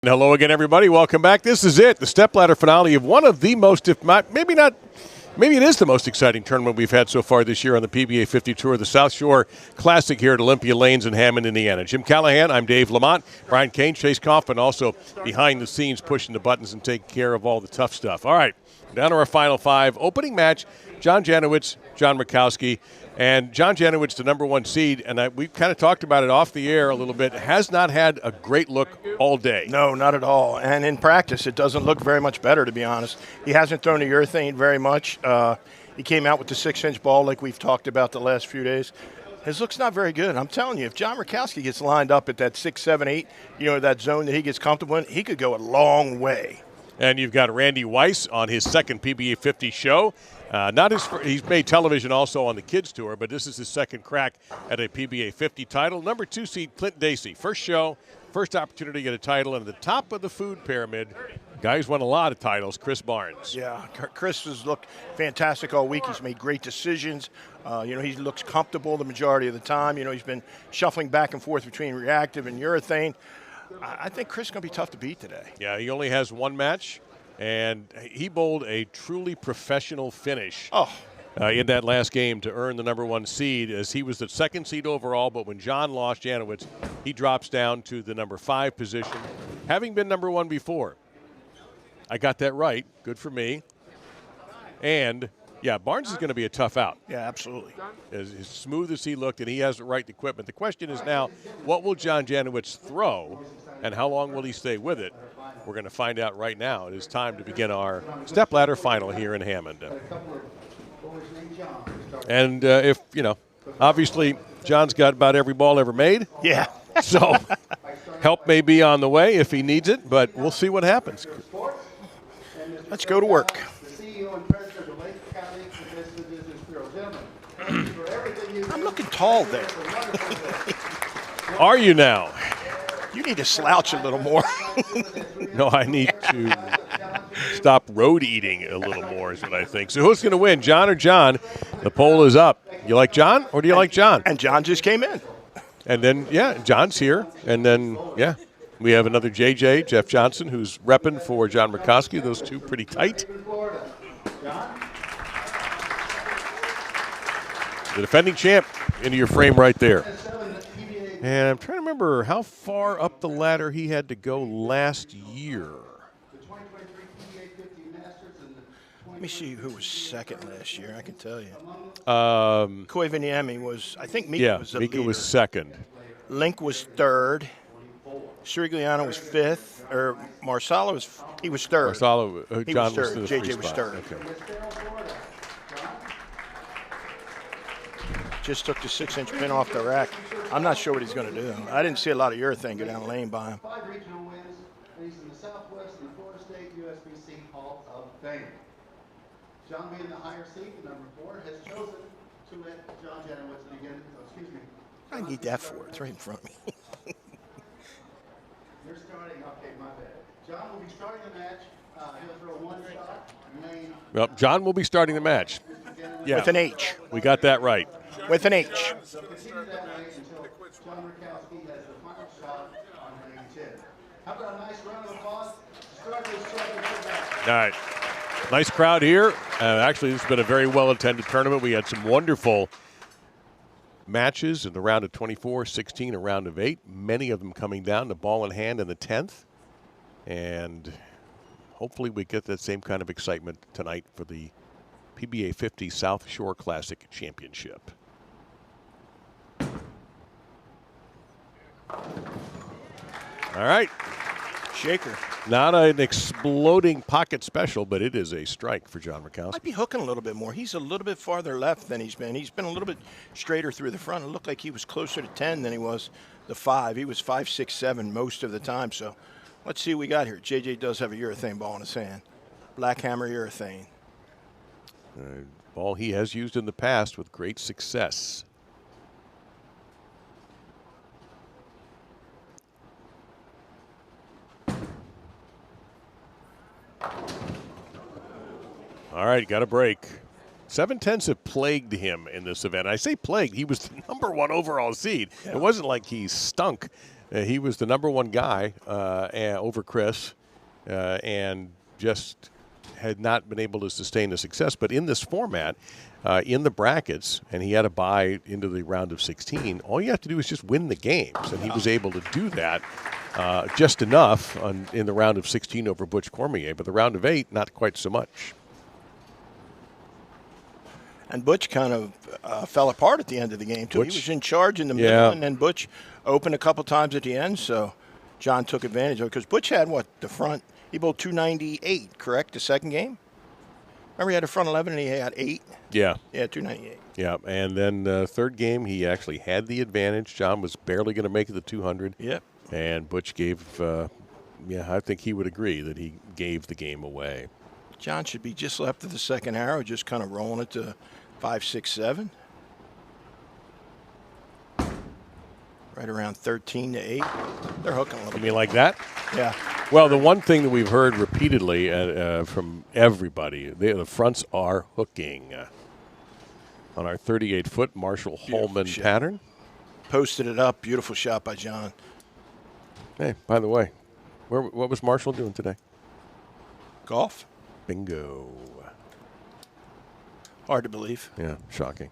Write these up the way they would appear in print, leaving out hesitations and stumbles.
Hello again, everybody. Welcome back. This is it, the Stepladder finale of one of the most, if not, maybe it is the most exciting tournament we've had so far this year on the PBA50 Tour, the South Shore Classic here at Olympia Lanes in Hammond, Indiana. Jim Callahan, I'm Dave Lamont, Brian Kane, Chase Kaufman, also behind the scenes pushing the buttons and taking care of all the tough stuff. All right, down to our final five. Opening match, John Janowitz, John Rakoski. And John Janowitz, the number one seed, and we've kind of talked about it off the air a little bit, has not had a great look all day. No, not at all. And in practice, it doesn't look very much better, to be honest. He hasn't thrown the urethane very much. He came out with the 6-inch ball like we've talked about the last few days. His look's not very good. I'm telling you, if John Rakoski gets lined up at that 6, 7, 8, that zone that he gets comfortable in, he could go a long way. And you've got Randy Weiss on his second PBA50 show. He's made television also on the Kids Tour, but this is his second crack at a PBA50 title. Number 2 seed, Clint Dacy. First show, first opportunity to get a title. And at the top of the food pyramid, guy who's won a lot of titles, Chris Barnes. Yeah, Chris has looked fantastic all week. He's made great decisions. He looks comfortable the majority of the time. He's been shuffling back and forth between reactive and urethane. I think Chris is going to be tough to beat today. Yeah, he only has one match. And he bowled a truly professional finish in that last game to earn the number 1 seed, as he was the 2nd seed overall. But when John lost Janowitz, he drops down to the number 5 position, having been number 1 before. I got that right. Good for me. And, yeah, Barnes is going to be a tough out. Yeah, absolutely. As smooth as he looked, and he has the right equipment. The question is now, what will John Janowitz throw, and how long will he stay with it? We're going to find out right now. It is time to begin our Stepladder final here in Hammond. And obviously John's got about every ball ever made. Yeah. So help may be on the way if he needs it, but we'll see what happens. Let's go to work. I'm looking tall there. Are you now? You need to slouch a little more. No, I need to stop road eating a little more is what I think. So who's going to win, John or John? The poll is up. You like John or do you like John? And John just came in. And then, John's here. And then, we have another JJ, Jeff Johnson, who's repping for John Rakoski. Those two pretty tight. The defending champ into your frame right there. And I'm trying to remember how far up the ladder he had to go last year. Let me see who was second last year. I can tell you. Koivaniemi was, I think Mika was the Mika leader. was second. Link was third. Sirigliano was fifth. Or Marsala was third. John was third. was JJ was third. Okay. Just took the 6-inch pin off the rack. I'm not sure what he's going to do. I didn't see a lot of urethane go down the lane by him. 5 regional wins, he's in the Southwest and the Florida State USBC Hall of Fame. John being the higher seed, number 4, has chosen to let John Janowitz begin. I need that for it. It's right in front of me. You're starting. Okay, my bad. John will be starting the match. He'll throw one shot. Well, John will be starting the match. Yeah. With an H. We got that right. With an H. Continue that way until John Rakoski has the final shot on lane 10. How about a nice round of applause? Start this championship match. All right. Nice crowd here. Actually, this has been a very well-attended tournament. We had some wonderful matches in the round of 24, 16, a round of 8. Many of them coming down to ball in hand in the 10th. And hopefully we get that same kind of excitement tonight for the PBA50 South Shore Classic Championship. All right. Shaker. Not an exploding pocket special, but it is a strike for John Rakoski. Might be hooking a little bit more. He's a little bit farther left than he's been. He's been a little bit straighter through the front. It looked like he was closer to 10 than he was the 5. He was 5, 6, 7 most of the time. So let's see what we got here. JJ does have a urethane ball in his hand. Black hammer urethane. Ball he has used in the past with great success. All right, got a break. 7-10s have plagued him in this event. I say plagued. He was the number 1 overall seed. Yeah. It wasn't like he stunk He was the #1 guy over Chris, and just had not been able to sustain the success. But in this format, in the brackets, and he had a bye into the round of 16, all you have to do is just win the games. And he was able to do that just enough in the round of 16 over Butch Cormier. But the round of 8, not quite so much. And Butch kind of fell apart at the end of the game, too. Butch, he was in charge in the middle, and then Butch opened a couple times at the end, so John took advantage of it. Because Butch had, the front, he bowled 298, correct, the second game? Remember he had a front 11 and he had 8? Yeah. Yeah, 298. Yeah, and then third game, he actually had the advantage. John was barely going to make it to 200. Yep. And Butch gave, I think he would agree that he gave the game away. John should be just left of the second arrow, just kind of rolling it to 5, 6, 7. Right around 13 to 8. They're hooking a little bit. You mean like that? Yeah. Well, the one thing that we've heard repeatedly from everybody, the fronts are hooking. On our 38-foot Marshall Holman pattern. Posted it up. Beautiful shot by John. Hey, by the way, what was Marshall doing today? Golf. Bingo. Hard to believe. Yeah, shocking.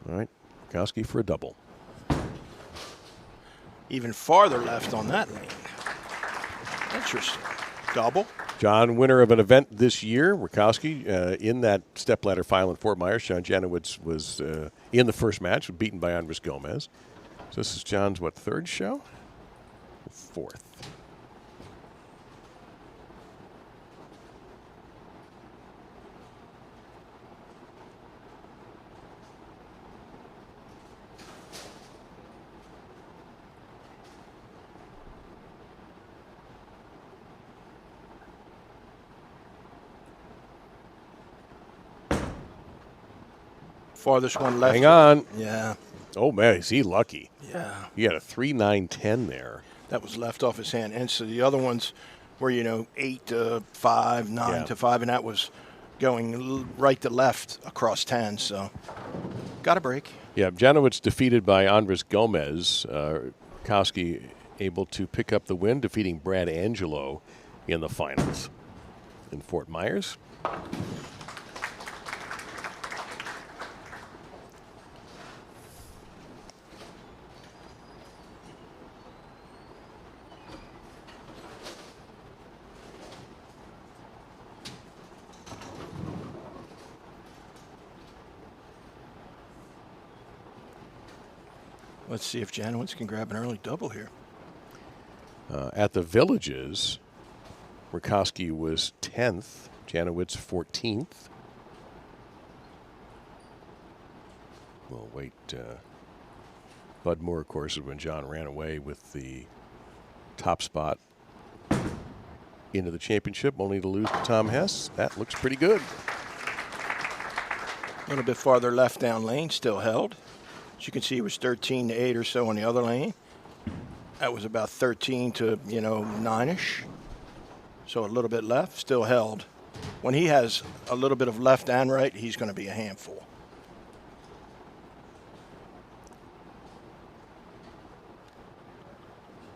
All right, Rakoski for a double. Even farther left on that lane. Interesting. Double. John, winner of an event this year, Rakoski, in that stepladder final in Fort Myers. John Janowitz was in the first match, beaten by Andres Gomez. So this is John's, third show? Fourth. Farthest one left. Hang on. Yeah. Oh, man, is he lucky. Yeah. He had a 3-9-10 there. That was left off his hand. And so the other ones were, 8 to 5, 9 to 5, and that was going right to left across 10. So got a break. Yeah, Janowitz defeated by Andres Gomez. Rakoski able to pick up the win, defeating Brad Angelo in the finals in Fort Myers. Let's see if Janowitz can grab an early double here. At the Villages, Rakoski was 10th, Janowitz 14th. We'll wait. Bud Moore, of course, is when John ran away with the top spot into the championship, only to lose to Tom Hess. That looks pretty good. A little bit farther left down lane, still held. As you can see, it was 13 to 8 or so on the other lane. That was about 13 to, 9-ish. So a little bit left, still held. When he has a little bit of left and right, he's going to be a handful.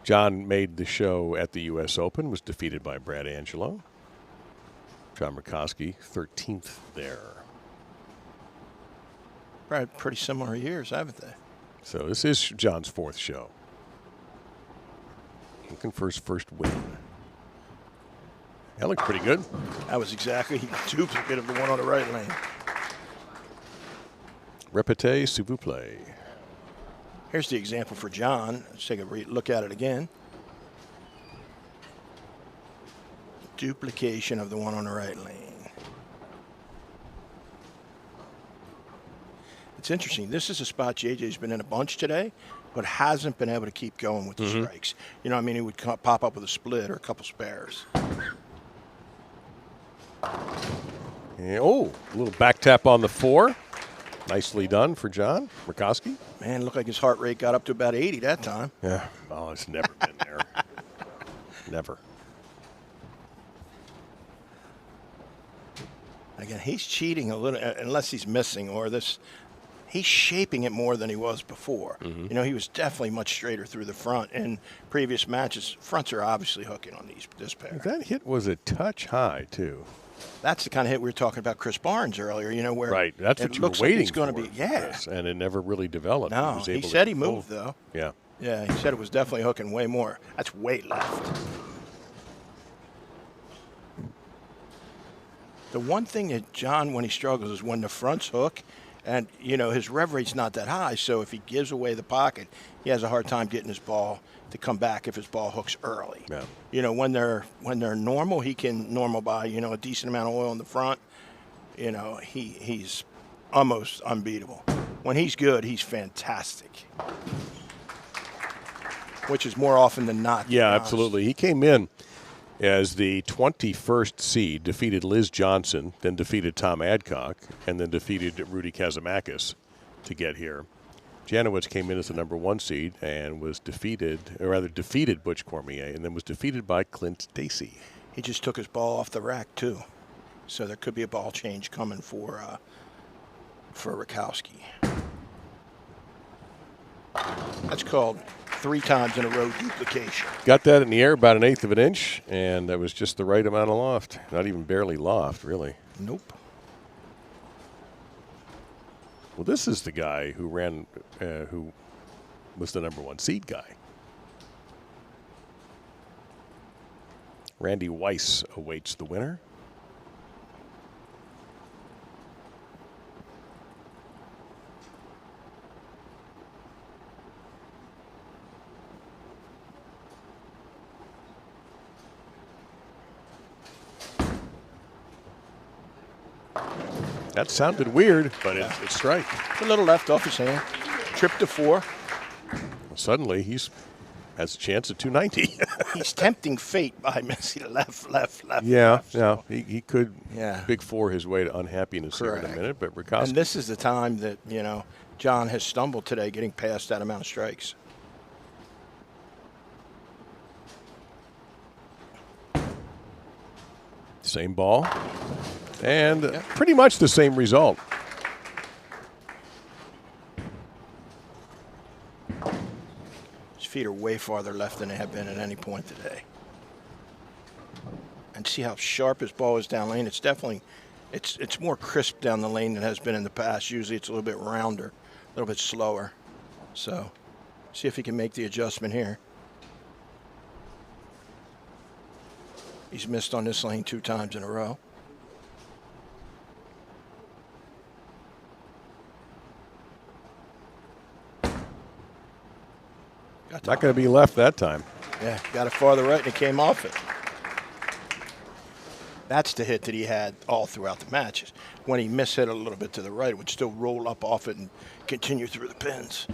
John made the show at the U.S. Open, was defeated by Brad Angelo. John Rakoski, 13th there. Pretty similar years, haven't they? So this is John's fourth show. Looking for his first win. That looked pretty good. That was exactly a duplicate of the one on the right lane. Répétez, s'il vous plaît. Here's the example for John. Let's take a look at it again. Duplication of the one on the right lane. It's interesting. This is a spot JJ's been in a bunch today, but hasn't been able to keep going with the strikes. He would pop up with a split or a couple spares. And, a little back tap on the 4. Nicely done for John Rakoski. Man, looked like his heart rate got up to about 80 that time. Yeah. Oh, it's never been there. Never. Again, he's cheating a little, unless he's missing, or this he's shaping it more than he was before. You know, he was definitely much straighter through the front. In previous matches, fronts are obviously hooking on this pair. That hit was a touch high, too. That's the kind of hit we were talking about Chris Barnes earlier, you know, where right. That's what it you were looks waiting like it's going for, to be. Yeah. Chris, and it never really developed. No, he said he moved, though. Yeah. Yeah, he said it was definitely hooking way more. That's way left. The one thing that John, when he struggles, is when the fronts hook, and, you know, his rev rate's not that high, so if he gives away the pocket, he has a hard time getting his ball to come back if his ball hooks early. Yeah. You know, when they're normal, he can normal by, you know, a decent amount of oil in the front. You know, he's almost unbeatable. When he's good, he's fantastic. Which is more often than not. Yeah, absolutely. He came in as the 21st seed, defeated Liz Johnson, then defeated Tom Adcock, and then defeated Rudy Kazamakis to get here. Janowitz came in as the number 1 seed and was defeated Butch Cormier, and then was defeated by Clint Dacy. He just took his ball off the rack, too. So there could be a ball change coming for Rakoski. That's called 3 times in a row duplication. Got that in the air about 1/8 of an inch, and that was just the right amount of loft. Not even barely loft, really. Nope. Well, this is the guy who who was the number 1 seed guy. Randy Weiss awaits the winner. That sounded weird, but it's strike. A little left off his hand. Trip to 4. Suddenly, he's has a chance at 290. He's tempting fate by missing left. Yeah, left, yeah. so. He could Yeah. big 4 his way to unhappiness here in a minute, but Rakoski. And this is the time that, you know, John has stumbled today getting past that amount of strikes. Same ball. And pretty much the same result. His feet are way farther left than they have been at any point today. And see how sharp his ball is down lane. It's definitely, it's more crisp down the lane than it has been in the past. Usually it's a little bit rounder, a little bit slower. So see if he can make the adjustment here. He's missed on this lane 2 times in a row. Not going to be left that time. Yeah, got it farther right and it came off it. That's the hit that he had all throughout the matches. When he mishit a little bit to the right, it would still roll up off it and continue through the pins.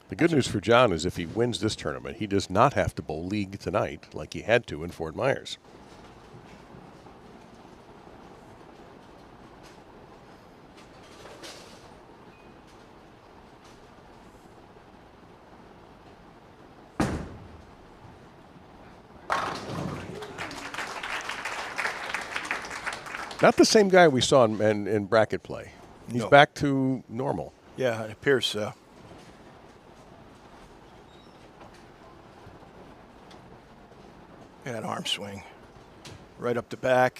The good news for John is if he wins this tournament, he does not have to bowl league tonight like he had to in Fort Myers. Not the same guy we saw in bracket play. He's back to normal. Yeah, it appears so. That arm swing. Right up the back.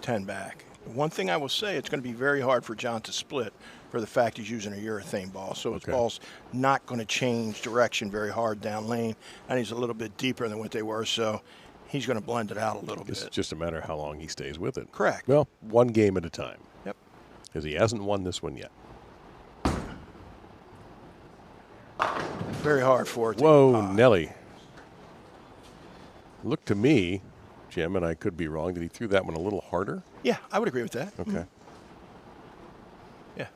10 back. One thing I will say, it's going to be very hard for John to split for the fact he's using a urethane ball. So his ball's not going to change direction very hard down lane, and he's a little bit deeper than what they were, so he's going to blend it out a little bit. It's just a matter of how long he stays with it. Correct. Well, 1 game at a time. Yep. Because he hasn't won this one yet. Very hard for it. Whoa, Nelly. Look to me, Jim, and I could be wrong, that he threw that one a little harder. Yeah, I would agree with that. Okay. Yeah.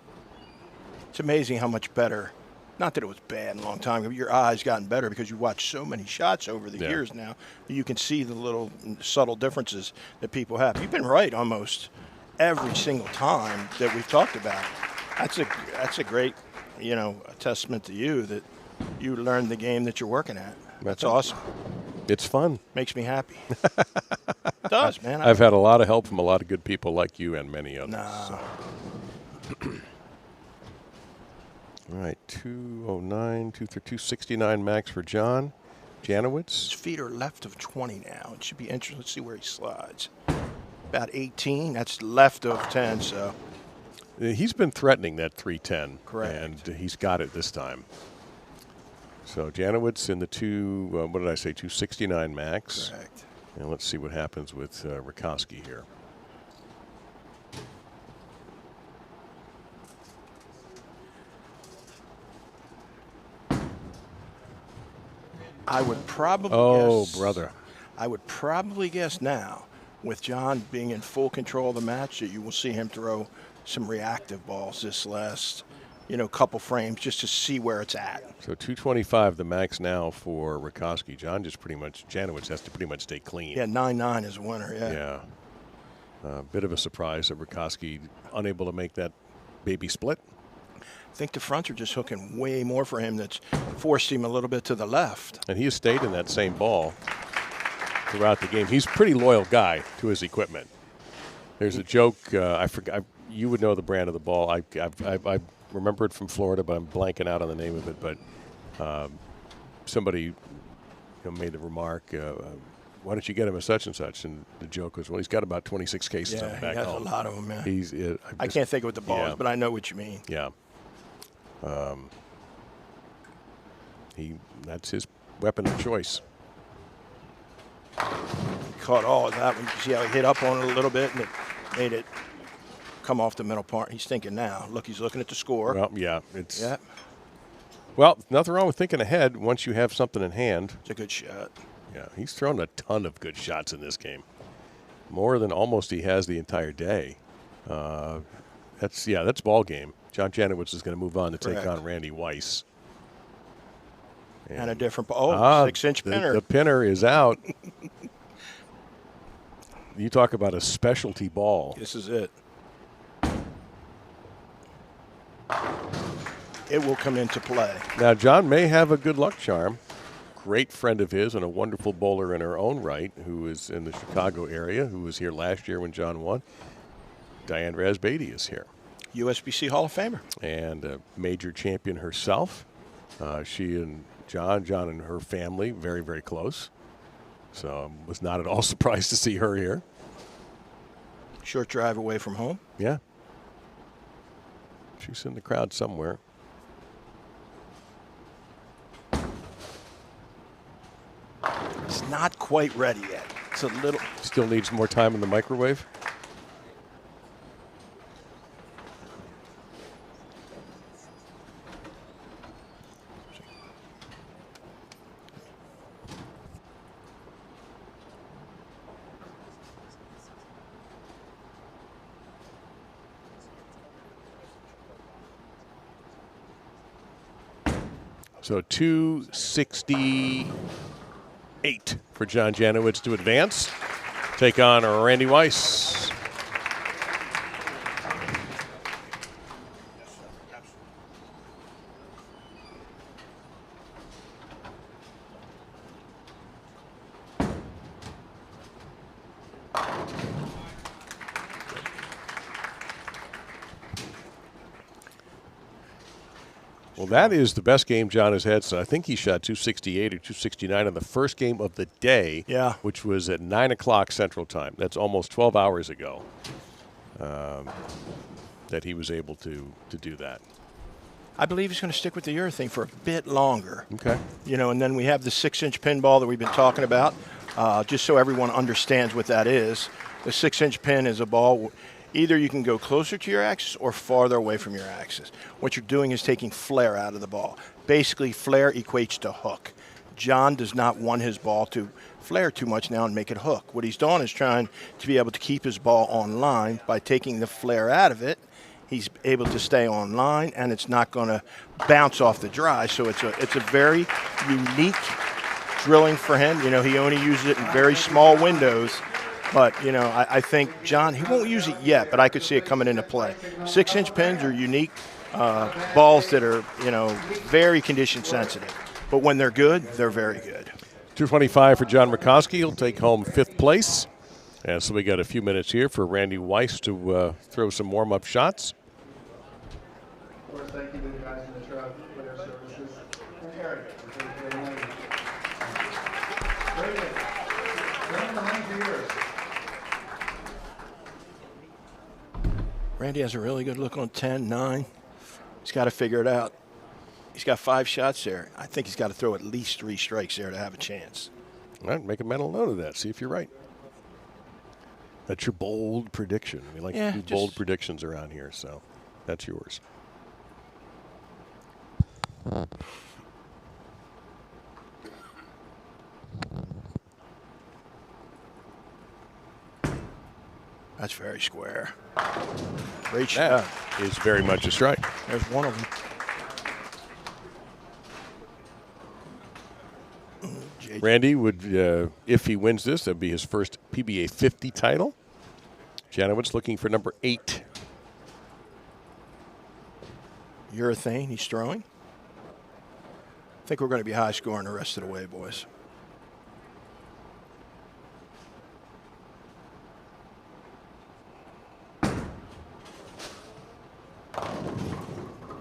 It's amazing how much better, not that it was bad in a long time, but your eyes gotten better because you watch so many shots over the years now that you can see the little subtle differences that people have. You've been right almost every single time that we've talked about. That's a great, you know, a testament to you that you learned the game that you're working at. That's awesome. It's fun. Makes me happy. does, man. I've had a lot of help from a lot of good people like you and many others. Nah. So. All right, 209, 269 max for John. Janowitz. His feet are left of 20 now. It should be interesting. Let's see where he slides. About 18. That's left of 10, so. He's been threatening that 310. Correct. And he's got it this time. So Janowitz in the what did I say, 269 max. Correct. And let's see what happens with Rakoski here. I would probably guess. Brother. I would probably guess now, with John being in full control of the match, that you will see him throw some reactive balls this last, couple frames just to see where it's at. So 225 the max now for Rakoski. Janowitz has to pretty much stay clean. Yeah, 9-9 is a winner, Yeah. A bit of a surprise that Rakoski unable to make that baby split. I think the fronts are just hooking way more for him. That's forced him a little bit to the left. And he has stayed in that same ball throughout the game. He's a pretty loyal guy to his equipment. There's a joke. I forgot. You would know the brand of the ball. I remember it from Florida, but I'm blanking out on the name of it. But somebody made the remark, why don't you get him a such and such? And the joke was, well, he's got about 26 cases on the back he has home. a lot of them, man. I can't think of what the ball is, but I know what you mean. Yeah. That's his weapon of choice. Caught all of that one. You see how he hit up on it a little bit, and it made it come off the middle part. He's thinking now. Look, he's looking at the score. Well, yeah. Well, nothing wrong with thinking ahead once you have something in hand. It's a good shot. Yeah, he's thrown a ton of good shots in this game. More than almost he has the entire day. That's ball game. John Janowitz is going to move on to take on Randy Weiss. And a different ball. 6-inch pinner. The pinner is out. You talk about a specialty ball. This is it. It will come into play. Now, John may have a good luck charm. Great friend of his and a wonderful bowler in her own right, who is in the Chicago area, who was here last year when John won. Diane Razbeatty is here. USBC Hall of Famer. And a major champion herself. She and John and her family, very, very close. So I was not at all surprised to see her here. Short drive away from home. Yeah. She's in the crowd somewhere. It's not quite ready yet. It's a little. Still needs more time in the microwave. So 268 for John Janowitz to advance. Take on Randy Weiss. Well, that is the best game John has had. So I think he shot 268 or 269 in the first game of the day, which was at 9 o'clock Central Time. That's almost 12 hours ago that he was able to do that. I believe he's going to stick with the urethane for a bit longer. Okay. And then we have the 6-inch pin ball that we've been talking about, just so everyone understands what that is. The 6-inch pin is a ball. Either you can go closer to your axis or farther away from your axis. What you're doing is taking flare out of the ball. Basically, flare equates to hook. John does not want his ball to flare too much now and make it hook. What he's doing is trying to be able to keep his ball on line by taking the flare out of it. He's able to stay on line, and it's not going to bounce off the dry. So it's a very unique drilling for him. He only uses it in very small windows. But, I think, John, he won't use it yet, but I could see it coming into play. 6-inch pins are unique balls that are, very condition sensitive. But when they're good, they're very good. 225 for John Rakoski. He'll take home 5th place. And so we got a few minutes here for Randy Weiss to throw some warm-up shots. Of course, thank you to the guys in the truck for their services. And Eric, for the lane. Very good. Brandon, the lanes are yours. Randy has a really good look on 10, 9. He's got to figure it out. He's got 5 shots there. I think he's got to throw at least 3 strikes there to have a chance. All right, make a mental note of that. See if you're right. That's your bold prediction. We like to do bold predictions around here, so that's yours. That's very square. Great shot. That is very much a strike. There's one of them. Randy would, if he wins this, that'd be his first PBA 50 title. Janowitz looking for number 8. Urethane, he's throwing. I think we're going to be high scoring the rest of the way, boys.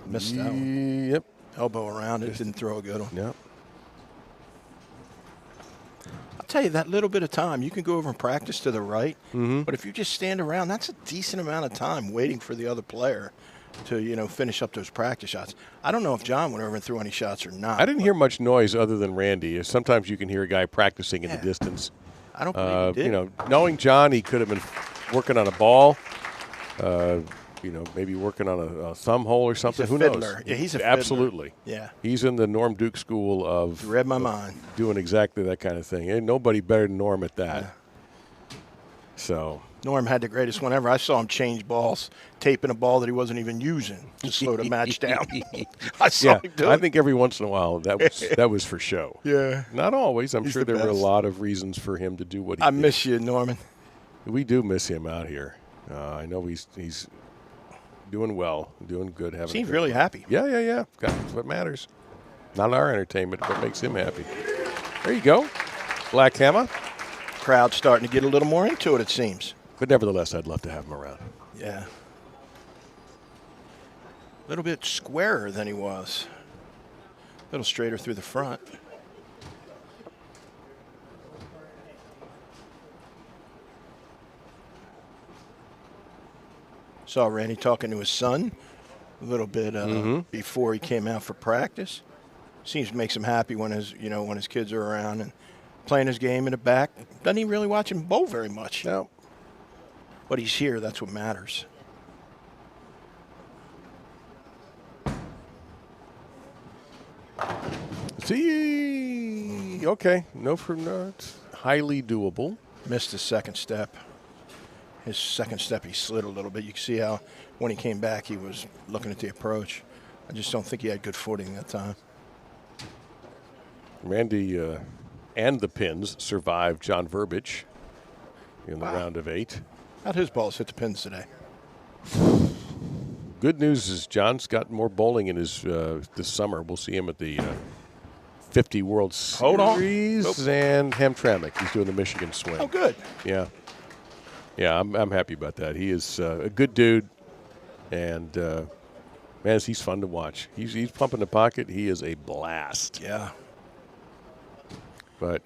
Missed that one. Yep. Elbow around it, didn't throw a good one. Yep. I'll tell you, that little bit of time, you can go over and practice to the right, but if you just stand around, that's a decent amount of time waiting for the other player to, finish up those practice shots. I don't know if John went over and threw any shots or not. I didn't hear much noise other than Randy. Sometimes you can hear a guy practicing in the distance. I don't believe he did. Knowing John, he could have been working on a ball, maybe working on a thumb hole or something. He's a Who fiddler. knows? Yeah, he's a Absolutely. fiddler. Yeah. He's in the Norm Duke school of You read my mind. Doing exactly that kind of thing. Ain't nobody better than Norm at that. Yeah. So Norm had the greatest one ever. I saw him change balls, taping a ball that he wasn't even using to slow the match down. I saw him do it. I think every once in a while that was for show. Yeah. Not always. I'm He's sure the there were a best. lot of reasons for him to do what he I did. miss you, Norman. We do miss him out here. I know he's doing well, doing good. Seems really happy. Yeah. That's what matters. Not our entertainment, but makes him happy. There you go. Black Hammer. Crowd's starting to get a little more into it, it seems. But nevertheless, I'd love to have him around. Yeah. A little bit squarer than he was. A little straighter through the front. Saw Randy talking to his son a little bit before he came out for practice. Seems to make him happy when his kids are around and playing his game in the back. Doesn't even really watch him bowl very much. No. But he's here. That's what matters. See, okay. No, it's highly doable. Missed his second step. His second step, he slid a little bit. You can see how when he came back, he was looking at the approach. I just don't think he had good footing that time. Randy and the Pins survived John Verbic in the round of 8. How'd his balls hit the pins today? Good news is John's got more bowling in his this summer. We'll see him at the 50 World Series and Hamtramck. He's doing the Michigan swing. Oh, good. Yeah. Yeah, I'm happy about that. He is a good dude, and man, he's fun to watch. He's pumping the pocket. He is a blast. Yeah. But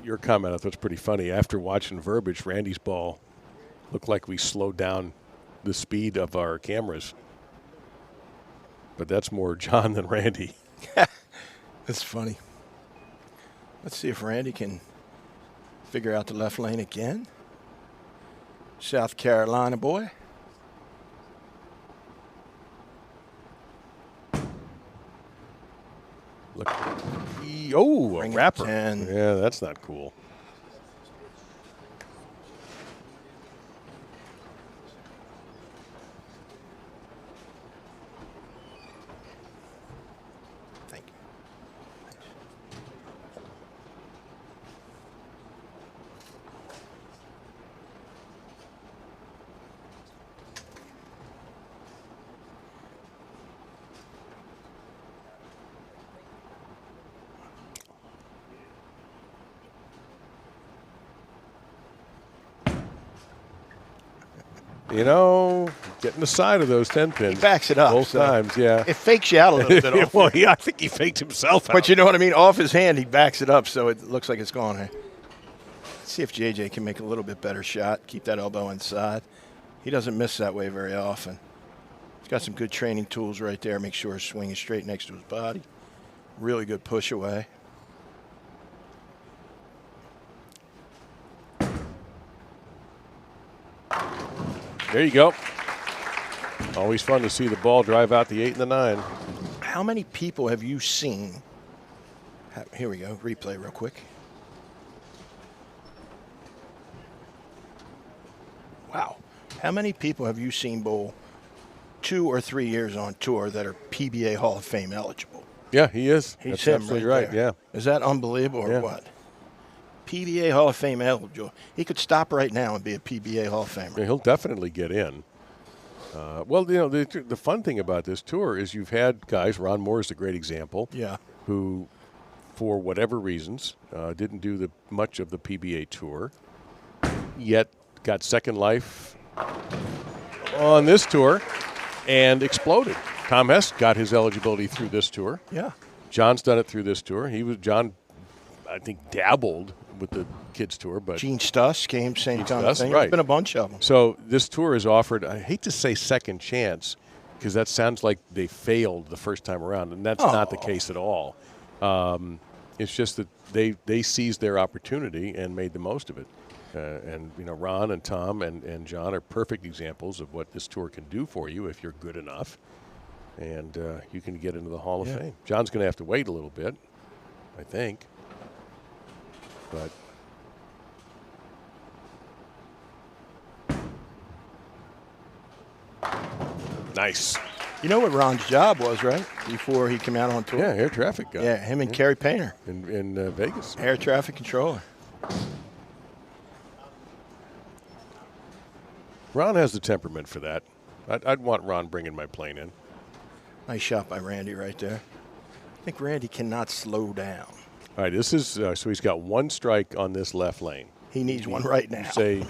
your comment, I thought was pretty funny. After watching Verbic, Randy's ball looked like we slowed down the speed of our cameras. But that's more John than Randy. That's funny. Let's see if Randy can figure out the left lane again. South Carolina boy. Look. A wrapper. 10. Yeah, that's not cool. Thank you. You know, getting the side of those 10 pins. He backs it up. Both times, yeah. It fakes you out a little bit. Off Well, yeah, I think he faked himself out. But you know what I mean? Off his hand, he backs it up, so it looks like it's gone. Let's see if JJ can make a little bit better shot, keep that elbow inside. He doesn't miss that way very often. He's got some good training tools right there. Make sure his swing is straight next to his body. Really good push away. There you go. Always fun to see the ball drive out the 8 and the 9. How many people have you seen? Here we go. Replay real quick. Wow. How many people have you seen bowl 2 or 3 years on tour that are PBA Hall of Fame eligible? Yeah, he is. He's That's him absolutely right right. there. Yeah. Is that unbelievable or what? PBA Hall of Fame eligible. He could stop right now and be a PBA Hall of Famer. Yeah, he'll definitely get in. Well, you know, the fun thing about this tour is you've had guys, Ron Moore is a great example, who, for whatever reasons, didn't do much of the PBA tour, yet got second life on this tour and exploded. Tom Hess got his eligibility through this tour. Yeah. John's done it through this tour. John, I think, dabbled with the kids tour, but Gene Stuss came same time. Stuss, Thing. right. There's been a bunch of them. So this tour is offered, I hate to say second chance, because that sounds like they failed the first time around, and that's not the case at all. It's just that they seized their opportunity and made the most of it. And, you know, Ron and Tom and John are perfect examples of what this tour can do for you if you're good enough. And you can get into the Hall of Fame. John's going to have to wait a little bit, I think. But nice. You know what Ron's job was, right? Before he came out on tour? Yeah, air traffic guy. Yeah, him and Kerry Painter. In Vegas. Air traffic controller. Ron has the temperament for that. I'd want Ron bringing my plane in. Nice shot by Randy right there. I think Randy cannot slow down. All right, this is so he's got one strike on this left lane. He needs one right now. Say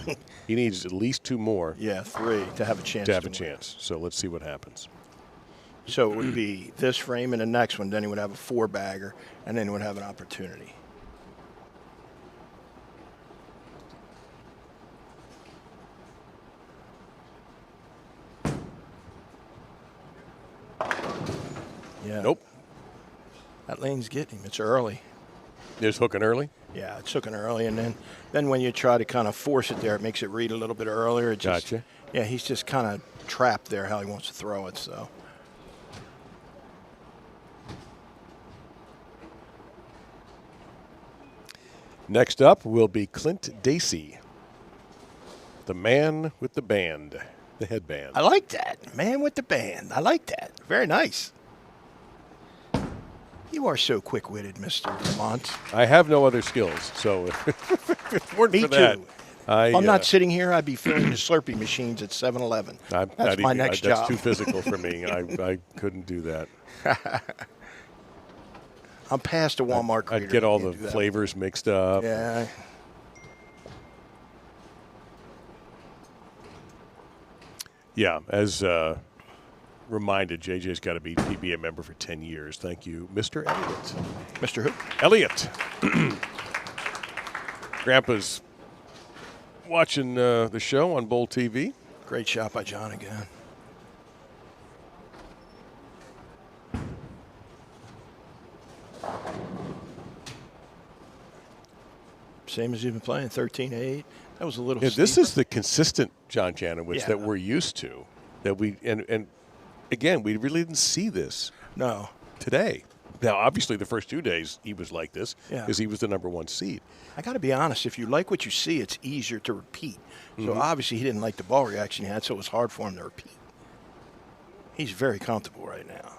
he needs at least 2 more. Yeah, 3 to have a chance. To have a chance. So let's see what happens. So it would be this frame and the next one. Then he would have a 4-bagger, and then he would have an opportunity. Yeah. Nope. That lane's getting him. It's early. There's hooking early? Yeah, it's hooking early, and then when you try to kind of force it there, it makes it read a little bit earlier. It just, Gotcha. Yeah, he's just kind of trapped there how he wants to throw it, so. Next up will be Clint Dacy, the man with the band, the headband. I like that. Man with the band. I like that. Very nice. You are so quick-witted, Mr. Lamont. I have no other skills, so if it weren't Me for that, too. If I'm not sitting here, I'd be filling the Slurpee machines at 7-Eleven. That's my next job. That's too physical for me. I couldn't do that. I'm past a Walmart greeter. I'd get all the flavors mixed up. Yeah. Yeah, as reminded, JJ's got to be PBA member for 10 years. Thank you, Mr. Elliott. Mr. Who? Elliott. Grandpa's watching the show on BowlTV. Great shot by John again. Same as you've been playing, 13-8. That was a little Yeah, this is the consistent John Janowitz that we're used to. That we and again, we really didn't see this today. Now, obviously, the first 2 days he was like this because he was the #1 seed. I got to be honest. If you like what you see, it's easier to repeat. So obviously he didn't like the ball reaction he had, so it was hard for him to repeat. He's very comfortable right now.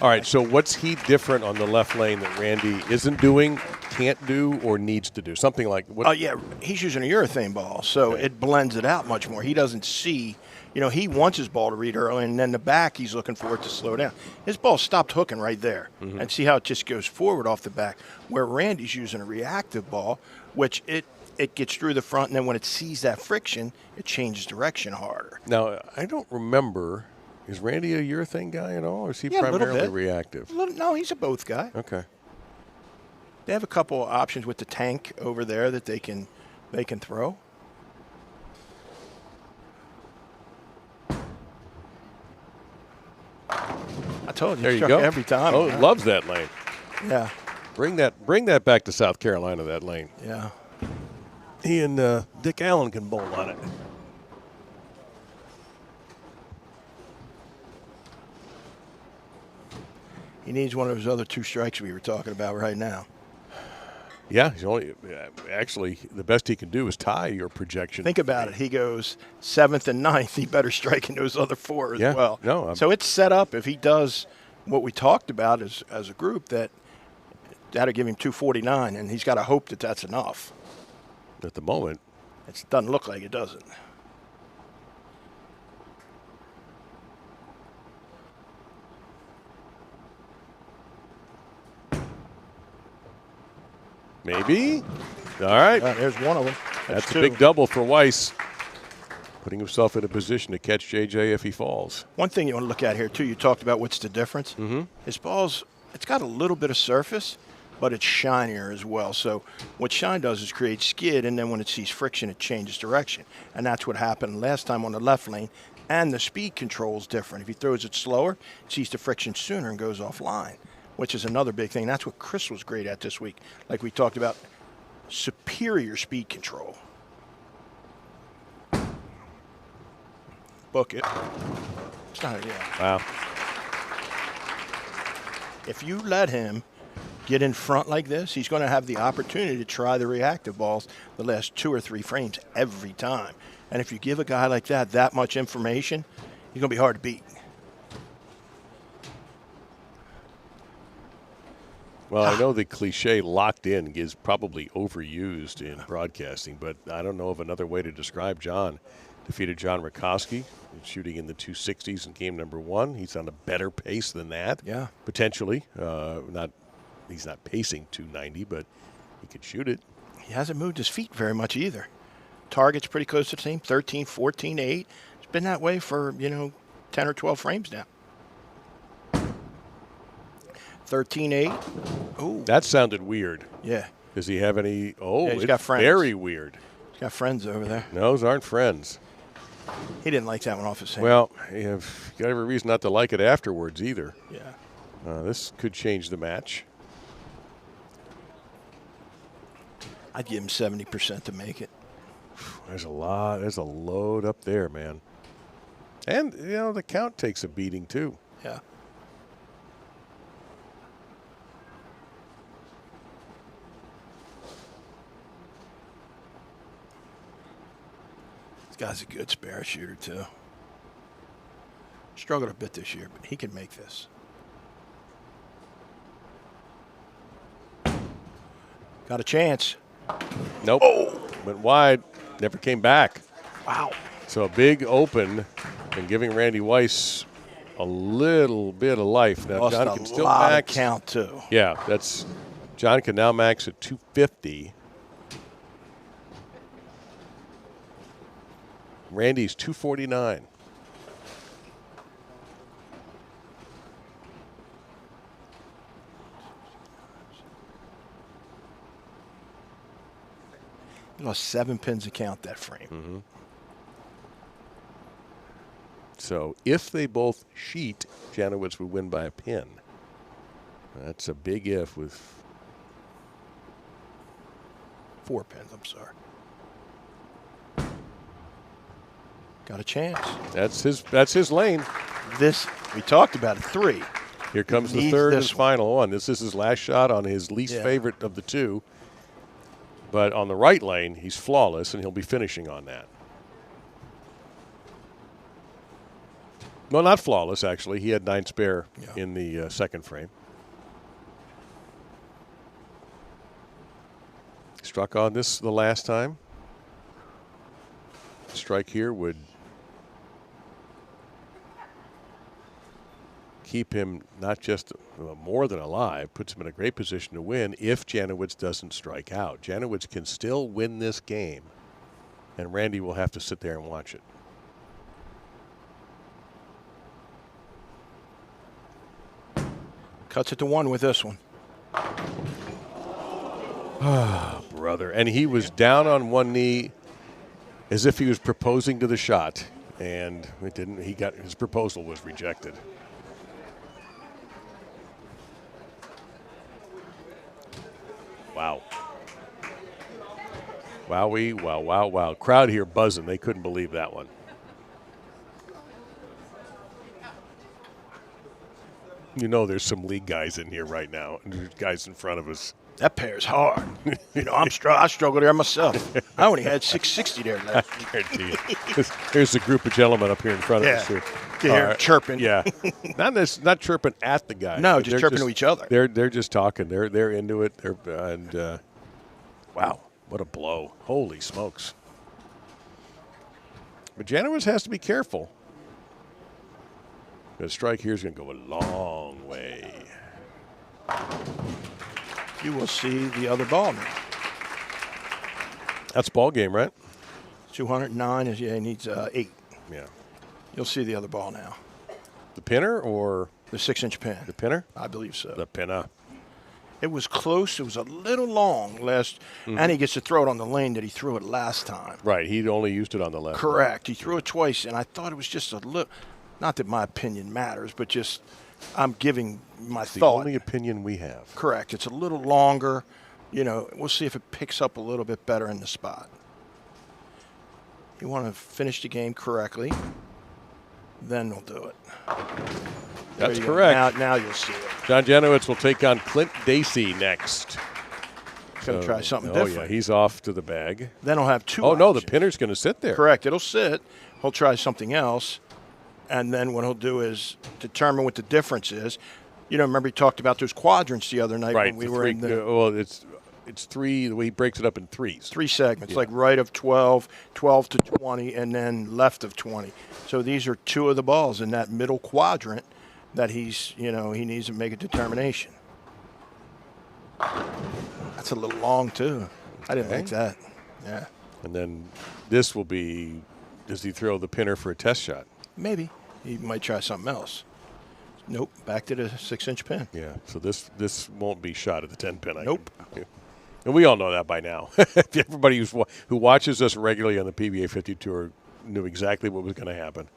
All right, so what's he different on the left lane that Randy isn't doing can't do or needs to do? Something like what? Oh, yeah, he's using a urethane ball, so it blends it out much more. He doesn't see, he wants his ball to read early, and then the back he's looking for it to slow down. His ball stopped hooking right there, and see how it just goes forward off the back, where Randy's using a reactive ball, which it gets through the front, and then when it sees that friction, it changes direction harder. Now, I don't remember, is Randy a urethane guy at all, or is he Yeah, a little primarily bit. reactive? No, he's a both guy. Okay. They have a couple of options with the tank over there that they can throw. I told you, There you struck go. every time. Oh, loves that lane. Yeah, Bring that back to South Carolina, that lane. yeah. He and Dick Allen can bowl on it. He needs one of those other 2 strikes we were talking about right now. Yeah, he's only actually the best he can do is tie your projection. Think about it. He goes 7th and 9th. He better strike in those other 4 as Yeah, well. no, So it's set up. If he does what we talked about as a group, that'll give him 249, and he's got to hope that that's enough. At the moment. It doesn't look like it, does it? Maybe. All right. There's one of them. That's 2. a big double for Weiss. Putting himself in a position to catch JJ if he falls. One thing you want to look at here, too, you talked about what's the difference. Mm-hmm. His ball's, it's got a little bit of surface, but it's shinier as well. So what shine does is create skid, and then when it sees friction, it changes direction. And that's what happened last time on the left lane. And the speed control is different. If he throws it slower, it sees the friction sooner and goes offline, which is another big thing. That's what Chris was great at this week. Like we talked about, superior speed control. Book it. It's not, yeah. Wow. If you let him get in front like this, he's going to have the opportunity to try the reactive balls the last 2 or 3 frames every time. And if you give a guy like that much information, he's going to be hard to beat. Well, I know the cliche locked in is probably overused in broadcasting, but I don't know of another way to describe John. Defeated John Rakoski, shooting in the 260s in game number 1. He's on a better pace than that. Yeah. Potentially. He's not pacing 290, but he could shoot it. He hasn't moved his feet very much either. Target's pretty close to the same, 13, 14, 8. It's been that way for, 10 or 12 frames now. 13, 8. Ooh. That sounded weird. Yeah. Does he have any? Oh, Yeah, he's it's got friends. very weird. He's got friends over there. No, those aren't friends. He didn't like that one off his hand. Well, you've got every reason not to like it afterwards either. Yeah. This could change the match. I'd give him 70% to make it. There's a lot. There's a load up there, man. And, the count takes a beating, too. Yeah. This guy's a good spare shooter, too. Struggled a bit this year, but he can make this. Got a chance. Nope. Went wide. Never came back. Wow. So a big open and giving Randy Weiss a little bit of life. Now, Lost John a can still lot of max. count, too. Yeah, John can now max at 250. Randy's 249. He lost 7 pins a count that frame. Mm-hmm. So if they both sheet, Janowitz would win by a pin. That's a big if with 4 pins, I'm sorry. Got a chance. That's his lane. This, we talked about it, 3. Here comes the Needs third and this final one. This is his last shot on his least favorite of the 2. But on the right lane, he's flawless, and he'll be finishing on that. Well, not flawless, actually. He had 9 spare in the second frame. struck on this the last time. Strike here would keep him not just more than alive, puts him in a great position to win if Janowitz doesn't strike out. Janowitz can still win this game, and Randy will have to sit there and watch it. Cuts it to 1 with this one. Ah, brother. And he was down on one knee as if he was proposing to the shot, and it didn't. His proposal was rejected. Wow. Wowee, wow, wow, wow. Crowd here buzzing. They couldn't believe that one. You know there's some league guys in here right now, and there's guys in front of us. That pair's hard. You know, I struggled there myself. I only had 660 there last week. I guarantee you. Here's a group of gentlemen up here in front of us. You hear chirping. Yeah. Not chirping at the guy. No, just chirping to each other. They're just talking. They're into it. Wow, what a blow. Holy smokes. But Janowitz has to be careful. The strike here is going to go a long way. You will see the other ball now. That's ball game, right? 209 he needs 8. Yeah. You'll see the other ball now. The pinner or the 6-inch pin? The pinner? I believe so. The pinner. It was close. It was a little long and he gets to throw it on the lane that he threw it last time. Right. He only used it on the left. Correct. He threw it twice, and I thought it was just a little. Not that my opinion matters, but just I'm giving my it's thought. The only opinion we have. Correct. It's a little longer. You know, we'll see if it picks up a little bit better in the spot. You want to finish the game correctly, then we'll do it. That's correct. Now you'll see it. John Janowitz will take on Clint Dacy next. Going to try something different. Oh, yeah, he's off to the bag. Then he'll have 2 Oh, options. no, the pinner's going to sit there. Correct. It'll sit. He'll try something else. And then what he'll do is determine what the difference is. You know, remember he talked about those quadrants the other night when we were in the. Well, it's 3. The way he breaks it up in 3s. 3 segments, like right of 12, 12 to 20, and then left of 20. So these are 2 of the balls in that middle quadrant that he needs to make a determination. That's a little long too. I didn't like that. Yeah. And then this will be, does he throw the pinner for a test shot? Maybe. He might try something else. Nope. Back to the 6-inch pin. Yeah. So this won't be shot at the 10 pin. Nope. And we all know that by now. Everybody who watches us regularly on the PBA50 tour knew exactly what was going to happen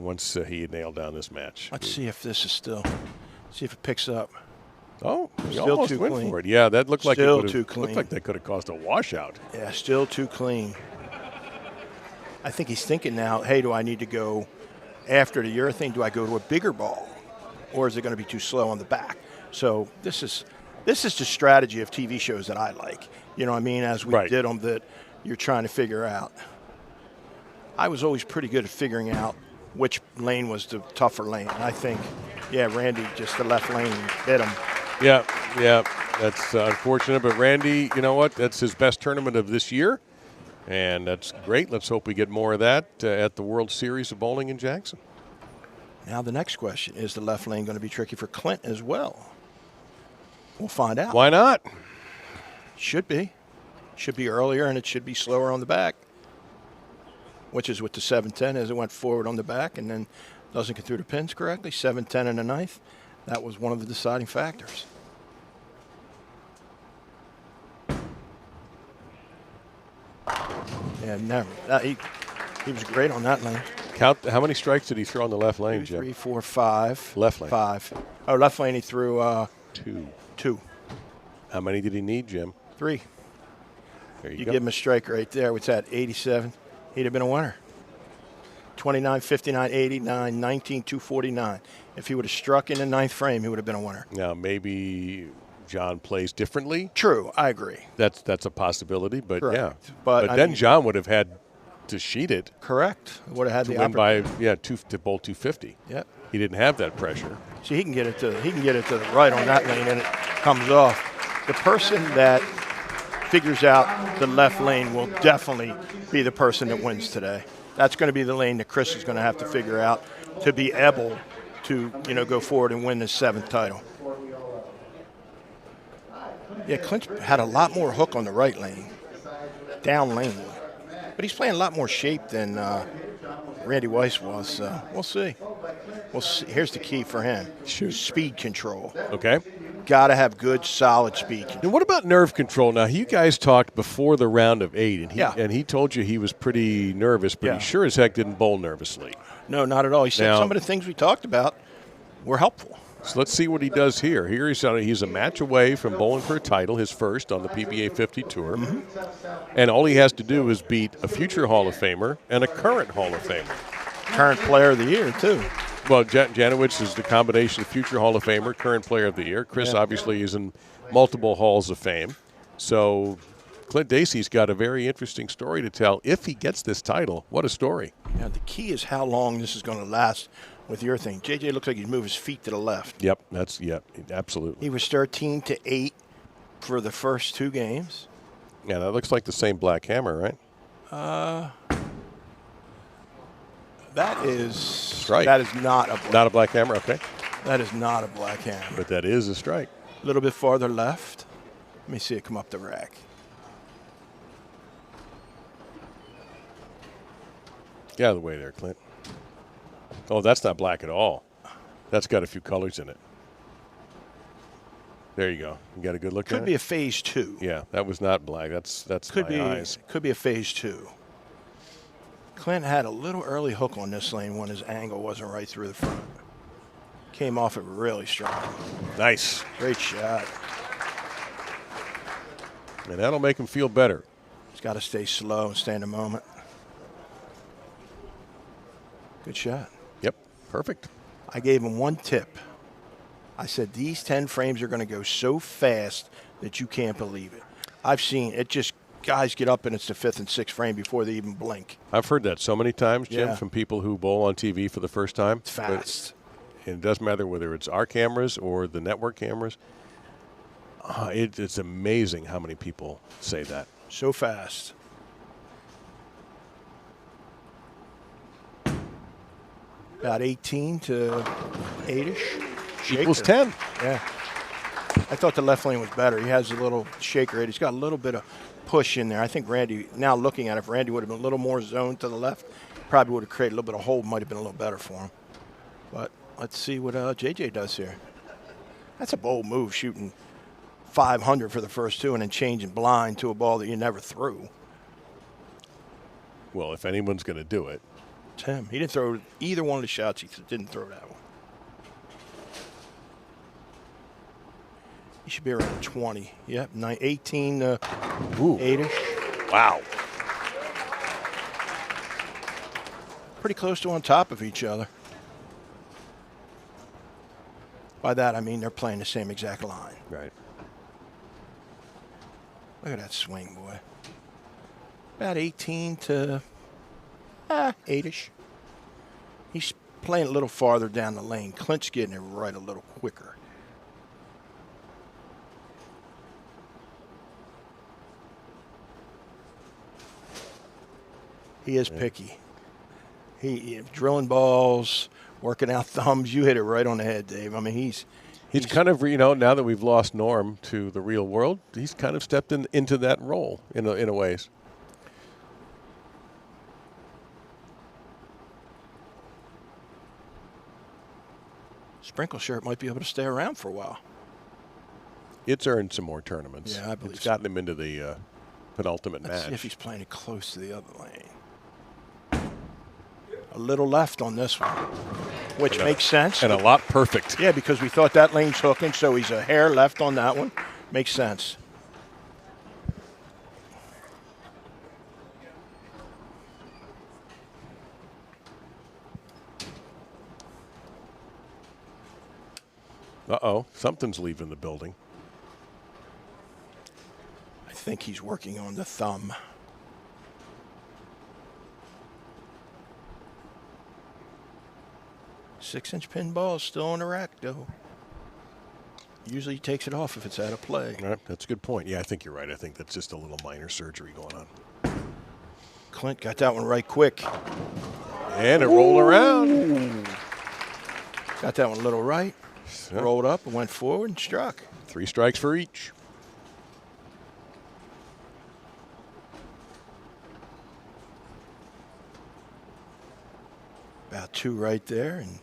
once he had nailed down this match. Let's see if this is still. See if it picks up. Oh, he still almost too went clean. for it. Yeah, that looked like still it too clean. Looked like that could have caused a washout. Yeah, still too clean. I think he's thinking now, hey, do I need to go after the urethane? Do I go to a bigger ball, or is it going to be too slow on the back? So this is the strategy of TV shows that I like. You know what I mean? As we did them, that you're trying to figure out. I was always pretty good at figuring out which lane was the tougher lane. And I think, Randy, just the left lane hit him. Yeah, that's unfortunate. But Randy, you know what? That's his best tournament of this year, and that's great. Let's hope we get more of that at the World Series of Bowling in Jackson. Now the next question, is the left lane going to be tricky for Clint as well? We'll find out. Why not? Should be. Should be earlier, and it should be slower on the back, which is what the 7-10 is. It went forward on the back and then doesn't get through the pins correctly. 7-10 in the ninth. That was one of the deciding factors. Yeah, never. He was great on that lane. Count how many strikes did he throw on the left lane, 2, Jim? 3, 4, 5. Left lane. 5. Oh, left lane he threw 2. How many did he need, Jim? 3. There you You go. give him a strike right there. What's that, 87? He'd have been a winner. 29, 59, 89, 19, 249. If he would have struck in the ninth frame, he would have been a winner. Now, maybe John plays differently. True, I agree. That's a possibility, but Correct. yeah. But then John would have had to sheet it. Correct. Would have had to the win by opportunity. to bowl 250. Yep. He didn't have that pressure. See, he can get it to the right on that lane, and it comes off. The person that figures out the left lane will definitely be the person that wins today. That's going to be the lane that Chris is going to have to figure out to be able to, go forward and win his 7th title. Yeah, Clint had a lot more hook on the right lane, down lane. But he's playing a lot more shape than Randy Weiss was. So we'll see. Here's the key for him. Shoot. Speed control. Okay. Got to have good, solid speed control. And what about nerve control? Now, you guys talked before the round of 8, and Yeah. he told you he was pretty nervous, but Yeah. he sure as heck didn't bowl nervously. No, not at all. He said Now- some of the things we talked about were helpful. So let's see what he does here. Here he's a match away from bowling for a title, his first on the PBA50 tour. Mm-hmm. And all he has to do is beat a future Hall of Famer and a current Hall of Famer. Current player of the year, too. Well, Janowitz is the combination of future Hall of Famer, current player of the year. Chris obviously is in multiple Halls of Fame. So Clint Dacy's got a very interesting story to tell if he gets this title. What a story. Now, the key is how long this is going to last with your thing. JJ looks like he's moved his feet to the left. Yep, absolutely. He was 13-8 for the first 2 games. Yeah, that looks like the same black hammer, right? That is Strike. That is not a Not a black hammer, okay. that is not a black hammer. But that is a strike. A little bit farther left. Let me see it come up the rack. Get out of the way there, Clint. Oh, that's not black at all. That's got a few colors in it. There you go. You got a good look at it? Could be a phase 2. Yeah, that was not black. That's Could my be eyes. could be a phase 2. Clint had a little early hook on this lane when his angle wasn't right through the front. Came off it really strong. Nice. Great shot. And that'll make him feel better. He's got to stay slow and stay in the moment. Good shot. Yep, perfect. I gave him one tip. I said, these 10 frames are going to go so fast that you can't believe it. I've seen it just, guys get up and it's the 5th and 6th frame before they even blink. I've heard that so many times, Jim, Yeah. from people who bowl on TV for the first time. It's fast. And it doesn't matter whether it's our cameras or the network cameras. It's amazing how many people say that. So fast. About 18 to 8-ish. Equals Shaker. 10. Yeah. I thought the left lane was better. He has a little shaker. He's got a little bit of push in there. I think Randy, now looking at it, if Randy would have been a little more zoned to the left, probably would have created a little bit of hold, might have been a little better for him. But let's see what JJ does here. That's a bold move, shooting 500 for the first 2 and then changing blind to a ball that you never threw. Well, if anyone's going to do it. It's him. He didn't throw either one of the shots. He didn't throw that one. He should be around 20. Yep, 18 to 8-ish. Wow. Pretty close to on top of each other. By that, I mean they're playing the same exact line. Right. Look at that swing, boy. About 18 to 8-ish. He's playing a little farther down the lane. Clint's getting it right a little quicker. He is picky. He drilling balls, working out thumbs. You hit it right on the head, Dave. I mean, he's kind of, now that we've lost Norm to the real world, he's kind of stepped into that role in a ways. Sprinkle shirt might be able to stay around for a while. It's earned some more tournaments. Yeah, I believe it's so. gotten him into the penultimate Let's match. see if he's playing it close to the other lane. A little left on this one, which makes sense. And a lot perfect. Yeah, because we thought that lane's hooking, so he's a hair left on that one. Makes sense. Uh-oh, something's leaving the building. I think he's working on the thumb. Six-inch pin ball is still on the rack, though. Usually he takes it off if it's out of play. All right, that's a good point. Yeah, I think you're right. I think that's just a little minor surgery going on. Clint got that one right quick. And it rolled around. Got that one a little right. So, Rolled up and went forward and struck. 3 strikes for each. About 2 right there and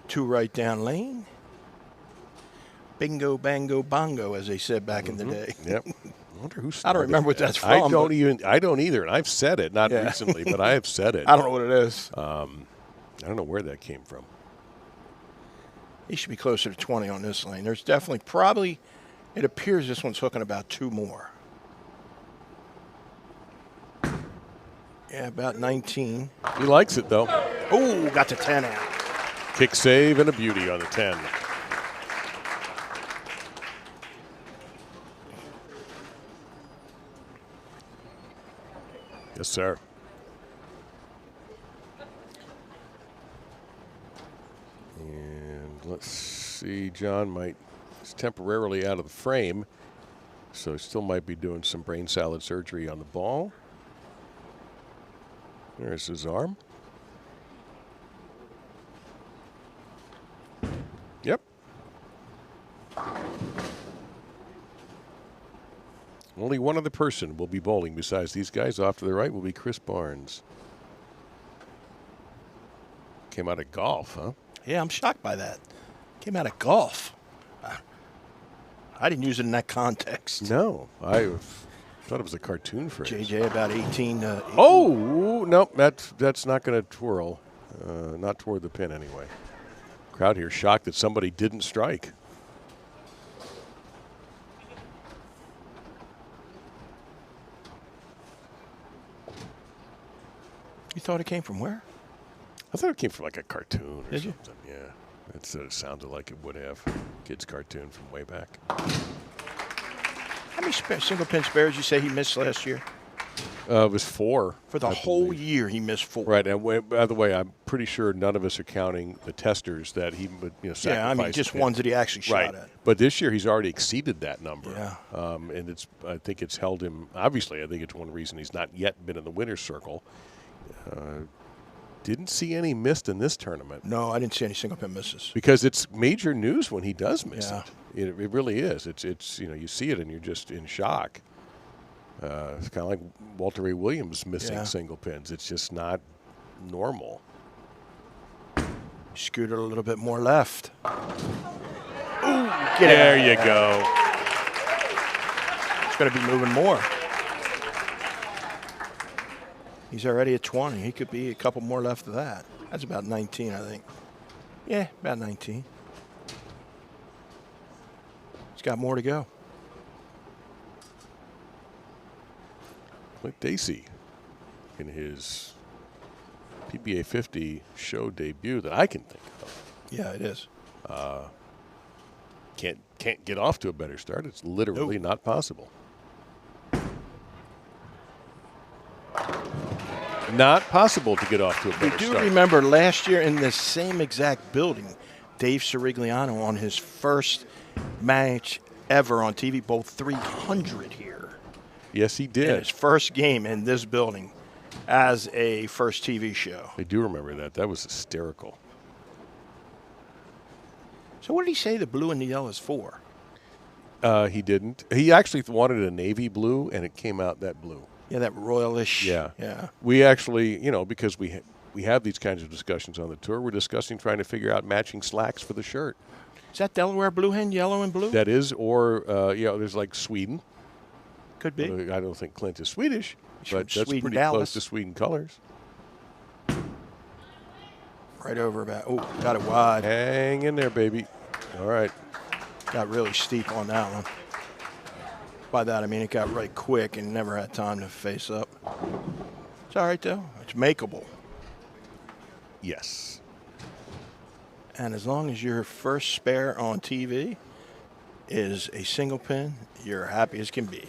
2 right down lane. Bingo, bango, bongo, as they said back in the day. Yep. I wonder who I don't remember what that's from. I don't either, and I've said it, not recently, but I have said it. I don't know what it is. I don't know where that came from. He should be closer to 20 on this lane. There's definitely, probably, it appears this one's hooking about 2 more. Yeah, about 19. He likes it, though. Oh, got the 10 out. Kick save and a beauty on the 10. Yes, sir. And let's see, John is temporarily out of the frame, so he still might be doing some brain salad surgery on the ball. There's his arm. Yep. Only one other person will be bowling besides these guys. Off to the right will be Chris Barnes. Came out of golf, huh? Yeah, I'm shocked by that. Came out of golf. I didn't use it in that context. No, I thought it was a cartoon phrase. JJ about 18. Oh, no, that's not going to twirl. Not toward the pin anyway. Crowd here shocked that somebody didn't strike. You thought it came from where? I thought it came from like a cartoon or Did you? something. Yeah, it sounded like it would have. Kid's cartoon from way back. How many single pin spares you say he missed last year? It was 4. For the whole year, he missed 4. Right, and by the way, I'm pretty sure none of us are counting the testers that he would, sacrifice. Yeah, I mean, just ones that he actually shot at. But this year, he's already exceeded that number. Yeah. And I think it's held him. Obviously, I think it's one reason he's not yet been in the winner's circle. Didn't see any missed in this tournament. No, I didn't see any single pin misses. Because it's major news when he does miss Yeah. it. It really is. It's you see it and you're just in shock. It's kind of like Walter Ray Williams missing single pins. It's just not normal. Scooted a little bit more left. Ooh, there you go. It's going to be moving more. He's already at 20. He could be a couple more left of that. That's about 19, I think. Yeah, about 19. He's got more to go. Like Dacy in his PBA50 show debut that I can think of. Yeah, it is. Can't get off to a better start. It's literally not possible. Not possible to get off to a better start. You do remember last year in this same exact building, Dave Sirigliano on his first match ever on TV bowled 300 here. Yes, he did. In his first game in this building as a first TV show. I do remember that. That was hysterical. So what did he say the blue and the yellow is for? He didn't. He actually wanted a navy blue, and it came out that blue. Yeah, that royalish. Yeah. Yeah. We actually, because we have these kinds of discussions on the tour, we're discussing trying to figure out matching slacks for the shirt. Is that Delaware blue hen, yellow and blue? That is, or, there's like Sweden. Could be. I don't think Clint is Swedish, but that's Sweden, pretty Dallas. close to Sweden colors. Right over about, got it wide. Hang in there, baby. All right. Got really steep on that one. By that, I mean it got right quick and never had time to face up. It's all right, though. It's makeable. Yes. And as long as your first spare on TV is a single pin, you're happy as can be.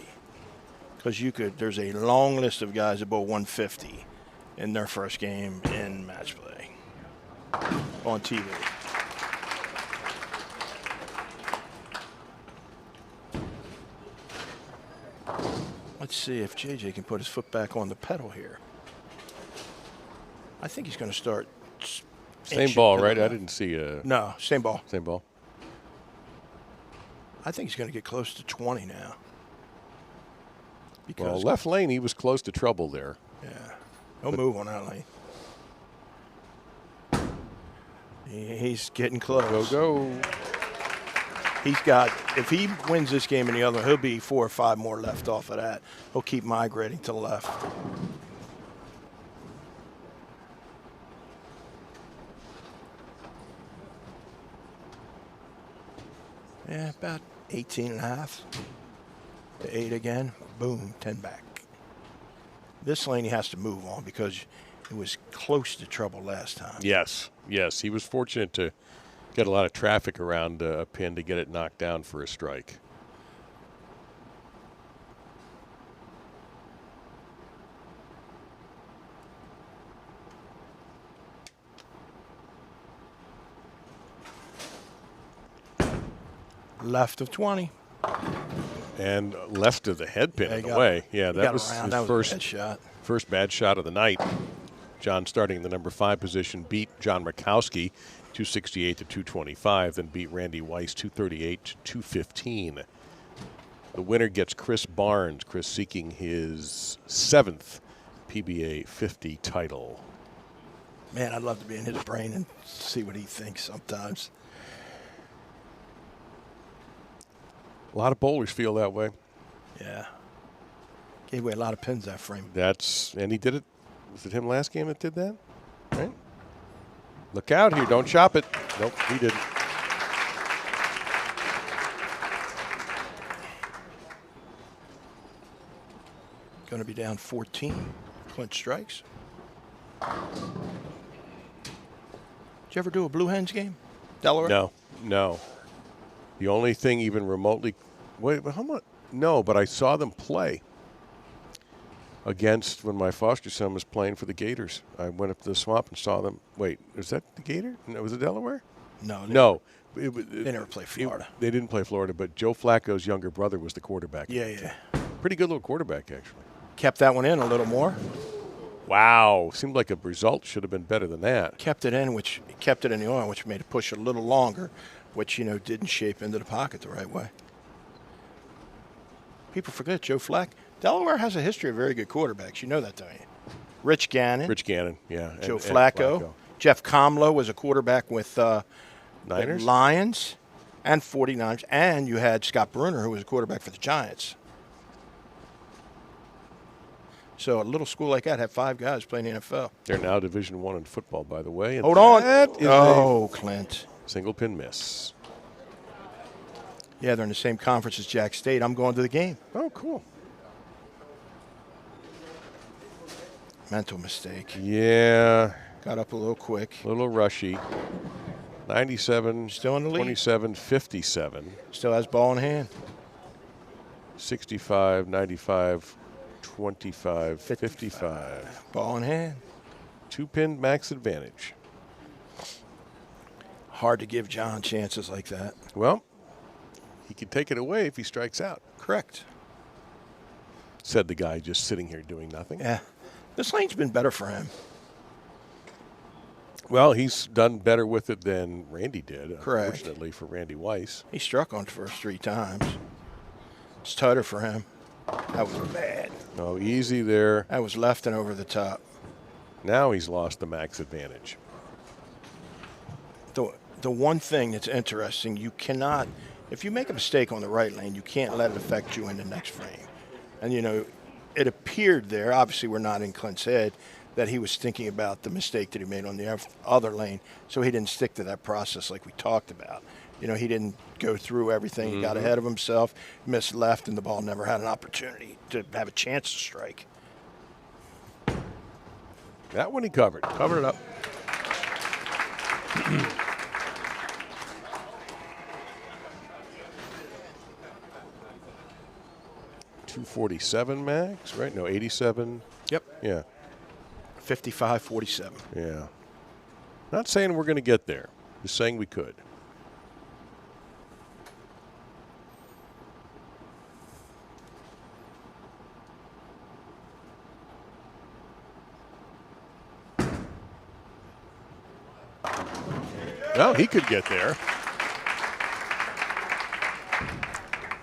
Because there's a long list of guys that bowl 150 in their first game in match play on TV. Let's see if JJ can put his foot back on the pedal here. I think he's going to start. Same ball, right? I didn't see a. No, same ball. Same ball. I think he's going to get close to 20 now. Because Well, left lane, he was close to trouble there. yeah, no move on that lane. He's getting close. Go. He's got, if he wins this game and the other, he'll be 4 or 5 more left off of that. He'll keep migrating to the left. Yeah, about 18 and a half to 8 again. Boom, 10 back. This lane he has to move on because it was close to trouble last time. Yes. He was fortunate to get a lot of traffic around a pin to get it knocked down for a strike. Left of 20. And left of the head pin in he the way. Yeah, that got was around. his That was a first bad shot. First bad shot of the night. John, starting in the number 5 position, beat John Rakoski 268 to 225, then beat Randy Weiss 238 to 215. The winner gets Chris Barnes. Chris seeking his 7th PBA 50 title. Man, I'd love to be in his brain and see what he thinks sometimes. A lot of bowlers feel that way. Yeah. Gave away a lot of pins that frame. And he did it. Was it him last game that did that? Right? Look out here. Don't chop it. Nope, he didn't. Going to be down 14. Clint strikes. Did you ever do a Blue Hens game? Delaware? No. The only thing even remotely. Wait, how much? No, but I saw them play against when my foster son was playing for the Gators. I went up to the swamp and saw them. Wait, is that the Gator? No, was it Delaware? No. They They never play Florida. They didn't play Florida, but Joe Flacco's younger brother was the quarterback. Yeah. Pretty good little quarterback, actually. Kept that one in a little more. Wow. Seemed like a result should have been better than that. Kept it in, which kept it in the oil, which made it push a little longer, which, didn't shape into the pocket the right way. People forget Joe Flack. Delaware has a history of very good quarterbacks. You know that, don't you? Rich Gannon. Yeah. Joe Flacco. Jeff Comlow was a quarterback with Niners? the Lions and 49ers. And you had Scott Bruner, who was a quarterback for the Giants. So a little school like that had 5 guys playing the NFL. They're now Division I in football, by the way. And Hold on. that is Oh, Clint. a single pin miss. Yeah, they're in the same conference as Jack State. I'm going to the game. Oh, cool. Mental mistake. Yeah. Got up a little quick. A little rushy. 97, Still in the lead. 27, 57, Still has ball in hand. 65, 95, 25, 55. Ball in hand. 2-pin max advantage. Hard to give John chances like that. Well, he can take it away if he strikes out, Correct. said the guy just sitting here doing nothing. Yeah. This lane's been better for him. Well, he's done better with it than Randy did, Correct. unfortunately for Randy Weiss. He struck on the first 3 times. It's tighter for him. That was bad. Oh, easy there. That was left and over the top. Now he's lost the max advantage. The one thing that's interesting, you cannot, if you make a mistake on the right lane, you can't let it affect you in the next frame. And, it appeared there, obviously we're not in Clint's head, that he was thinking about the mistake that he made on the other lane, so he didn't stick to that process like we talked about. He didn't go through everything. He got ahead of himself, missed left, and the ball never had an opportunity to have a chance to strike. That one he covered. Covered it up. .247 max, right? No, 87. Yep. Yeah. 55-47. Yeah. Not saying we're going to get there. Just saying we could. Well, he could get there.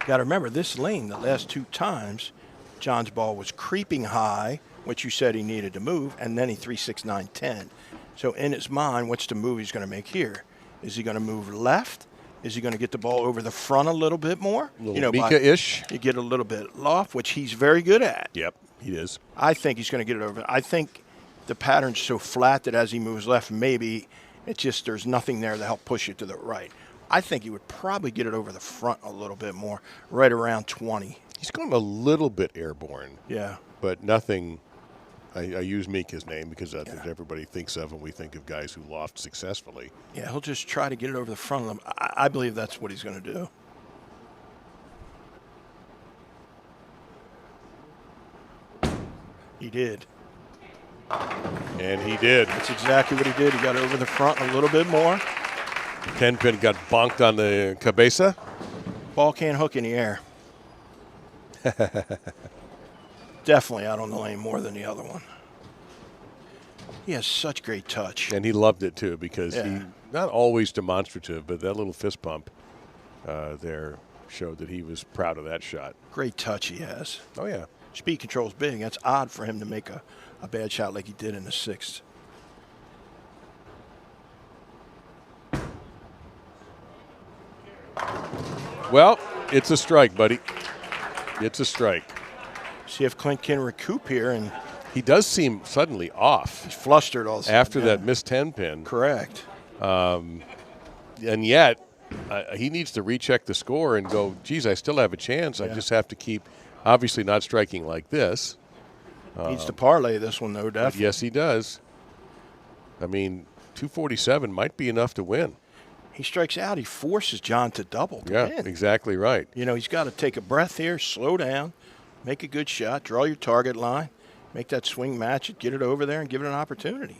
Got to remember, this lane, the last 2 times, John's ball was creeping high, which you said he needed to move, and then he 3, 6, 9, 10. So in his mind, what's the move he's going to make here? Is he going to move left? Is he going to get the ball over the front a little bit more? Mika-ish. You get a little bit loft, which he's very good at. Yep, he is. I think he's going to get it over. I think the pattern's so flat that as he moves left, maybe it's just there's nothing there to help push it to the right. I think he would probably get it over the front a little bit more, right around 20. He's going a little bit airborne. Yeah. But nothing. I use Mika's name because that's what everybody thinks of when we think of guys who loft successfully. Yeah, he'll just try to get it over the front of them. I believe that's what he's going to do. He did. And he did. That's exactly what he did. He got over the front a little bit more. 10-pin got bonked on the cabeza. Ball can't hook in the air. Definitely out on the lane more than the other one. He has such great touch. And he loved it, too, because he, not always demonstrative, but that little fist pump there showed that he was proud of that shot. Great touch he has. Oh, yeah. Speed control's big. That's odd for him to make a bad shot like he did in the 6th. Well, it's a strike, buddy. It's a strike. See if Clint can recoup here. And he does seem suddenly off. He's flustered all of a sudden. After that missed 10-pin. Correct. And yet, he needs to recheck the score and go, geez, I still have a chance. I just have to keep, obviously not striking like this. Needs to parlay this one, though, definitely. Yes, he does. I mean, 247 might be enough to win. He strikes out. He forces John to double to win. Exactly right. You know, he's got to take a breath here, slow down, make a good shot, draw your target line, make that swing match it, get it over there, and give it an opportunity.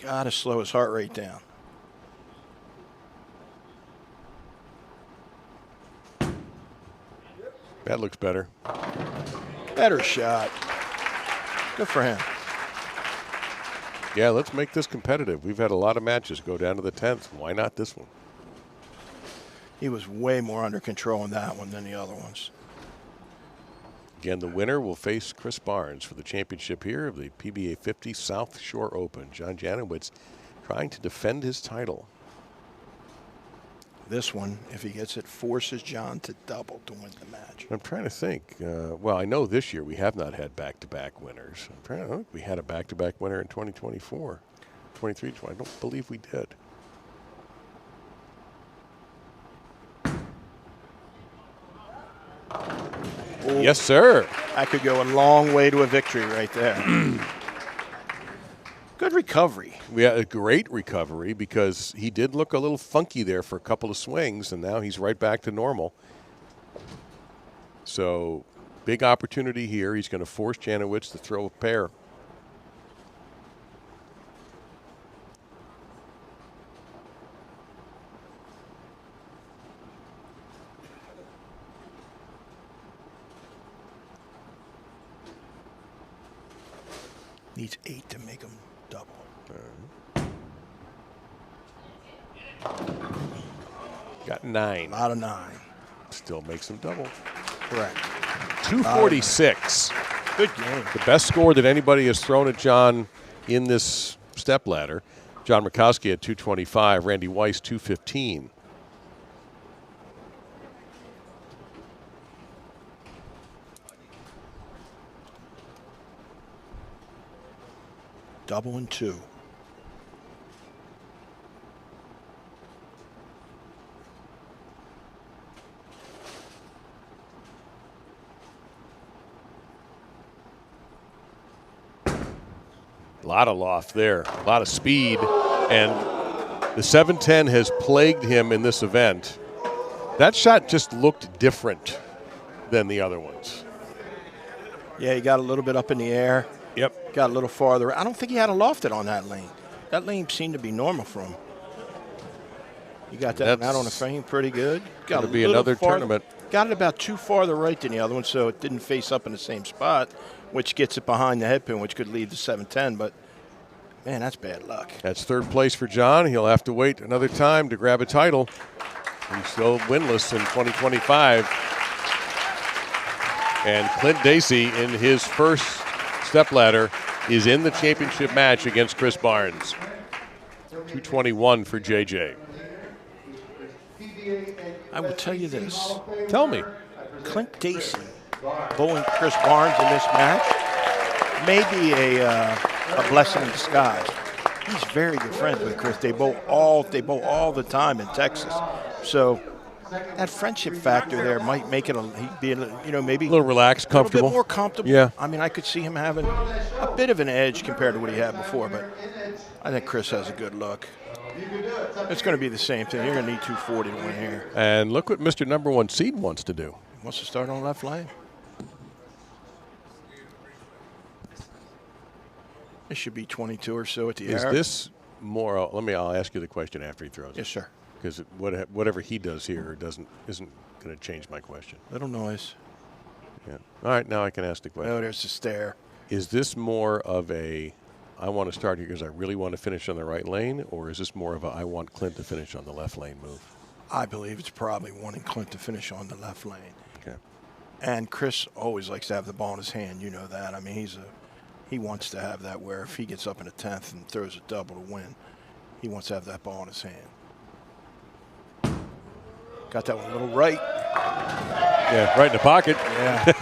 Got to slow his heart rate down. That looks better. Better shot. Good for him. Yeah, let's make this competitive. We've had a lot of matches go down to the 10th. Why not this one? He was way more under control in that one than the other ones. Again, the winner will face Chris Barnes for the championship here of the PBA50 South Shore Open. John Janowitz trying to defend his title. This one, if he gets it, forces John to double to win the match. I'm trying to think. Well, I know this year we have not had back-to-back winners. I'm trying to think. We had a back-to-back winner in 2024. 23, I don't believe we did. Oh, yes, sir. That could go a long way to a victory right there. Good recovery. We had a great recovery because he did look a little funky there for a couple of swings, and now he's right back to normal. So, big opportunity here. He's going to force Janowitz to throw a pair. Needs 8 to make him double. Got 9. Out of 9. Still makes him double. Correct. 246. Good game. The best score that anybody has thrown at John in this stepladder. John Rakoski at 225. Randy Weiss 215. Double and 2. A lot of loft there, a lot of speed, and the 710 has plagued him in this event. That shot just looked different than the other ones. Yeah, he got a little bit up in the air. Yep. Got a little farther. I don't think he had a lofted on that lane. That lane seemed to be normal for him. You got that one out on the frame pretty good. Got to be another tournament. Got it about too far to the right than the other one, so it didn't face up in the same spot, which gets it behind the head pin, which could lead to 710. But Man, that's bad luck. That's third place for John. He'll have to wait another time to grab a title. He's still winless in 2025. And Clint Dacy, in his first stepladder, is in the championship match against Chris Barnes. 221 for JJ. I will tell you this. Tell me. Clint Dacy bowling Chris Barnes in this match may be a blessing in disguise. He's very good friends with Chris. They bowl all the time in Texas. So that friendship factor there might make it maybe A little relaxed, comfortable. A little bit more comfortable. Yeah. I mean, I could see him having a bit of an edge compared to what he had before, but I think Chris has a good look. It's going to be the same thing. You're going to need 240 to win here. And look what Mr. Number 1 seed wants to do. He wants to start on left lane. It should be 22 or so at the Is air. this more? I'll ask you the question after he throws it. Yes, sir. Because whatever he does here isn't going to change my question. Little noise. Yeah. All right, now I can ask the question. Oh, there's the stare. Is this more of a, I want to start here because I really want to finish on the right lane, or is this more of a, I want Clint to finish on the left lane move? I believe it's probably wanting Clint to finish on the left lane. Okay. And Chris always likes to have the ball in his hand. You know that. I mean, he wants to have that where if he gets up in a 10th and throws a double to win, he wants to have that ball in his hand. Got that one a little right. Yeah, right in the pocket. Yeah.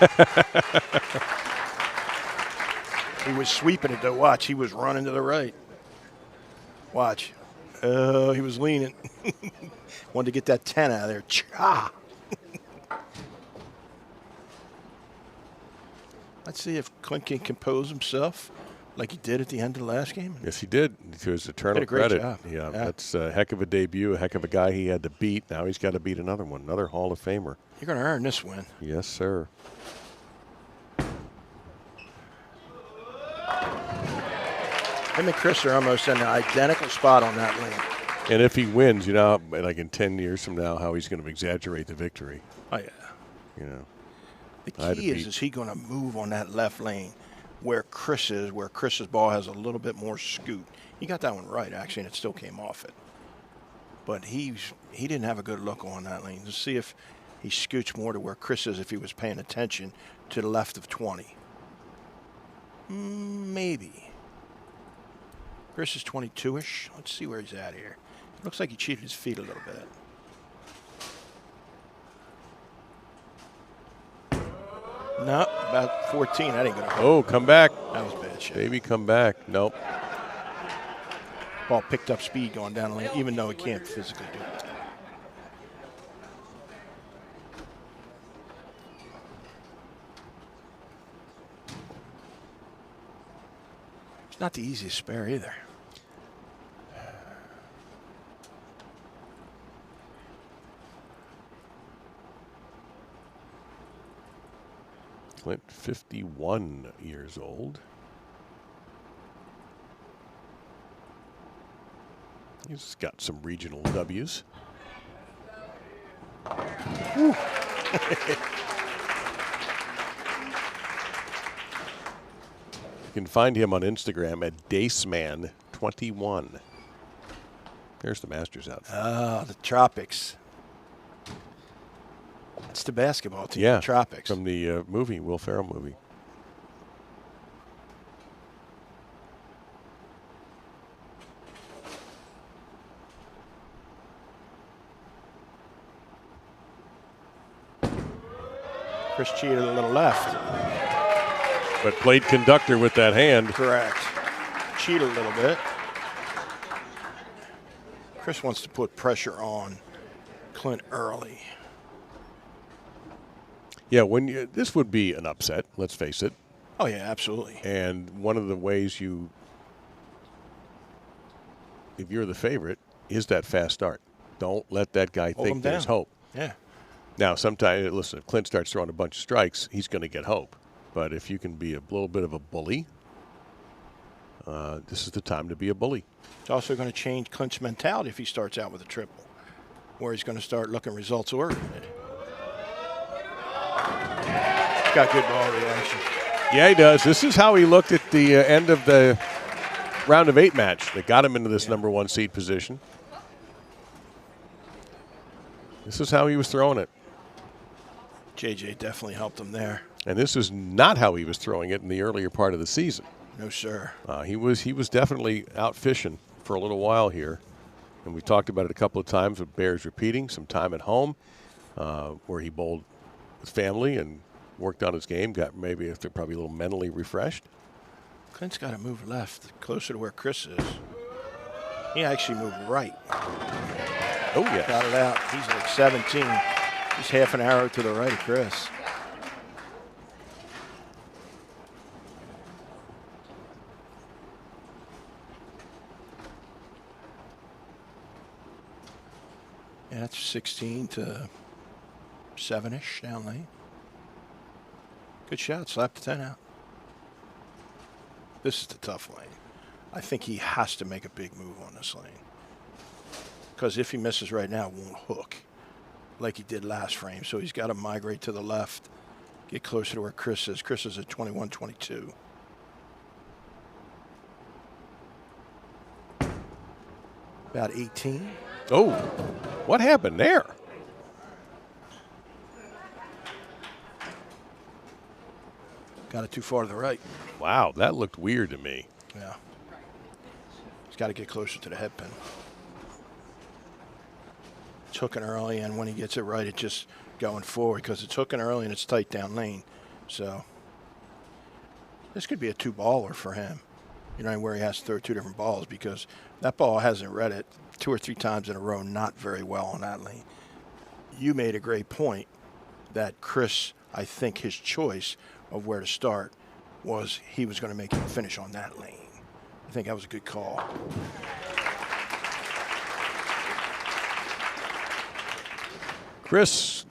He was sweeping it, though. Watch, he was running to the right. Watch. Oh, he was leaning. Wanted to get that 10 out of there. Cha! Let's see if Clint can compose himself like he did at the end of the last game. Yes, he did. To his eternal Did a great credit. job. Yeah, Yeah. that's a heck of a debut, a heck of a guy he had to beat. Now he's got to beat another one, another Hall of Famer. You're going to earn this win. Yes, sir. Him and Chris are almost in an identical spot on that lane. And if he wins, like in 10 years from now, how he's going to exaggerate the victory. Oh, yeah. The key is he going to move on that left lane where Chris's ball has a little bit more scoot. He got that one right, actually, and it still came off it. But he didn't have a good look on that lane. Let's see if he scoots more to where Chris is if he was paying attention to the left of 20. Maybe. Chris is 22-ish. Let's see where he's at here. Looks like he cheated his feet a little bit. No, about 14. That ain't going to hurt. Oh, come back. That was bad shit. Baby, come back. Nope. Ball picked up speed going down the lane, even though he can't physically do it. It's not the easiest spare either. Clint, 51 years old. He's got some regional W's. You can find him on Instagram at Daceman21. There's the Masters outfit. Ah, the Tropics. It's the basketball team, Yeah, the Tropics. from the movie, Will Ferrell movie. Chris cheated a little left. But played conductor with that hand. Correct. Cheated a little bit. Chris wants to put pressure on Clint early. Yeah, this would be an upset, let's face it. Oh, yeah, absolutely. And one of the ways if you're the favorite, is that fast start. Don't let that guy think there's hope. Yeah. Now, sometimes, listen, if Clint starts throwing a bunch of strikes, he's going to get hope. But if you can be a little bit of a bully, this is the time to be a bully. It's also going to change Clint's mentality if he starts out with a triple, where he's going to start looking results oriented. Got good ball reaction. Yeah, he does. This is how he looked at the end of the round of 8 match that got him into this number 1 seed position. This is how he was throwing it. JJ definitely helped him there. And this is not how he was throwing it in the earlier part of the season. No, sir. He was definitely out fishing for a little while here. And we talked about it a couple of times with Bears repeating, some time at home where he bowled with family and worked on his game, got maybe probably a little mentally refreshed. Clint's got to move left, closer to where Chris is. He actually moved right. Oh, yeah. Got it out. He's like 17. He's half an arrow to the right of Chris. Yeah, that's 16 to 7-ish down lane. Good shot. Slap the 10 out. This is the tough lane. I think he has to make a big move on this lane. Because if he misses right now, it won't hook like he did last frame. So he's got to migrate to the left, get closer to where Chris is. Chris is at 21-22. About 18. Oh, what happened there? Got it too far to the right. Wow, that looked weird to me. Yeah. He's got to get closer to the head pin. It's hooking early, and when he gets it right, it's just going forward because it's hooking early and it's tight down lane. So this could be a 2-baller for him. You know, where he has to throw 2 different balls because that ball hasn't read it 2 or 3 times in a row, not very well on that lane. You made a great point that Chris, I think his choice of where to start was he was going to make him finish on that lane. I think that was a good call. Chris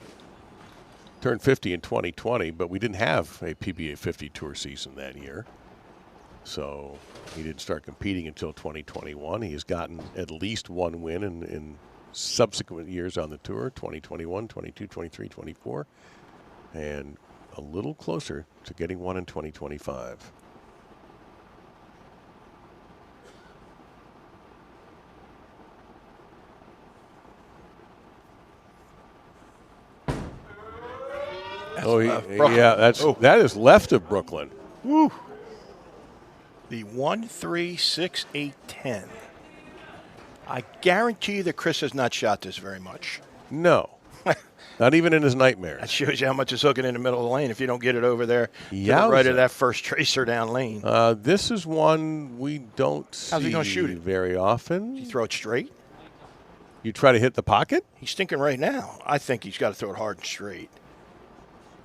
turned 50 in 2020, but we didn't have a PBA 50 tour season that year. So he didn't start competing until 2021. He has gotten at least 1 win in subsequent years on the tour, 2021, 22, 23, 24, and a little closer to getting 1 in 2025. That is left of Brooklyn. Woo. The 1, 3, 6, 8, 10. I guarantee you that Chris has not shot this very much. No. Not even in his nightmares. That shows you how much it's hooking in the middle of the lane if you don't get it over there to the right of that first tracer down lane. This is one we don't see very often. You throw it straight? You try to hit the pocket? He's thinking right now. I think he's got to throw it hard and straight.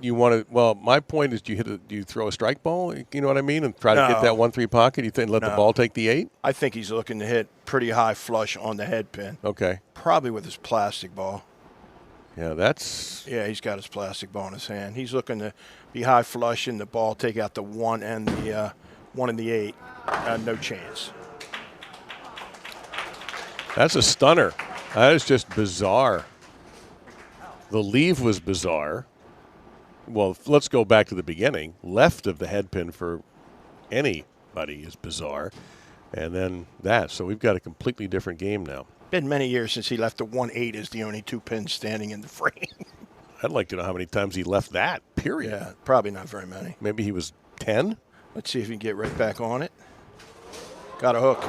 You want to? Well, my point is, do you throw a strike ball? You know what I mean, and try to get that 1-3 pocket. You think let the ball take the 8? I think he's looking to hit pretty high flush on the head pin. Okay. Probably with his plastic ball. Yeah, that's. Yeah, he's got his plastic ball in his hand. He's looking to be high flush and the ball take out the 1 and the 1 and the 8. No chance. That's a stunner. That is just bizarre. The leave was bizarre. Well, let's go back to the beginning. Left of the head pin for anybody is bizarre. And then that. So we've got a completely different game now. Been many years since he left the 1-8 as the only 2 pins standing in the frame. I'd like to know how many times he left that, period. Yeah, probably not very many. Maybe he was 10? Let's see if he can get right back on it. Got a hook.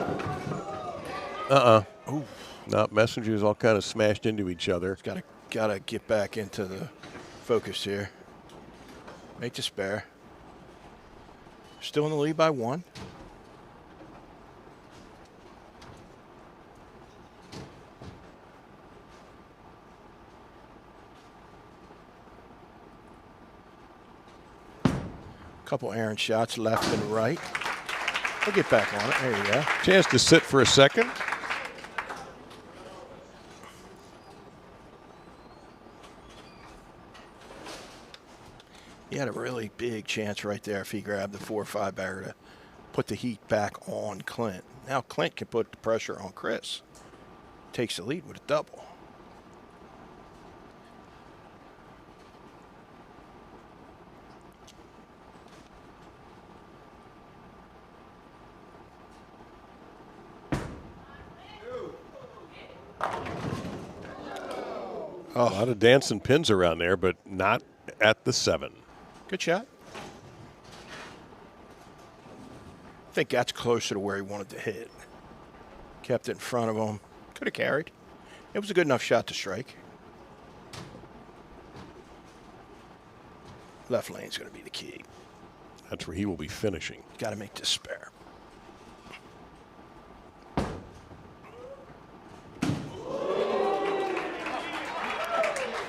Ooh. No, messengers all kind of smashed into each other. Got to get back into the focus here. Make the spare. Still in the lead by 1. Couple errant shots left and right. We'll get back on it. There you go. Chance to sit for a second. He had a really big chance right there if he grabbed the 4 or 5 bagger to put the heat back on Clint. Now Clint can put the pressure on Chris. Takes the lead with a double. A lot of dancing pins around there, but not at the 7. Good shot. I think that's closer to where he wanted to hit. Kept it in front of him. Could have carried. It was a good enough shot to strike. Left lane's going to be the key. That's where he will be finishing. Got to make this spare.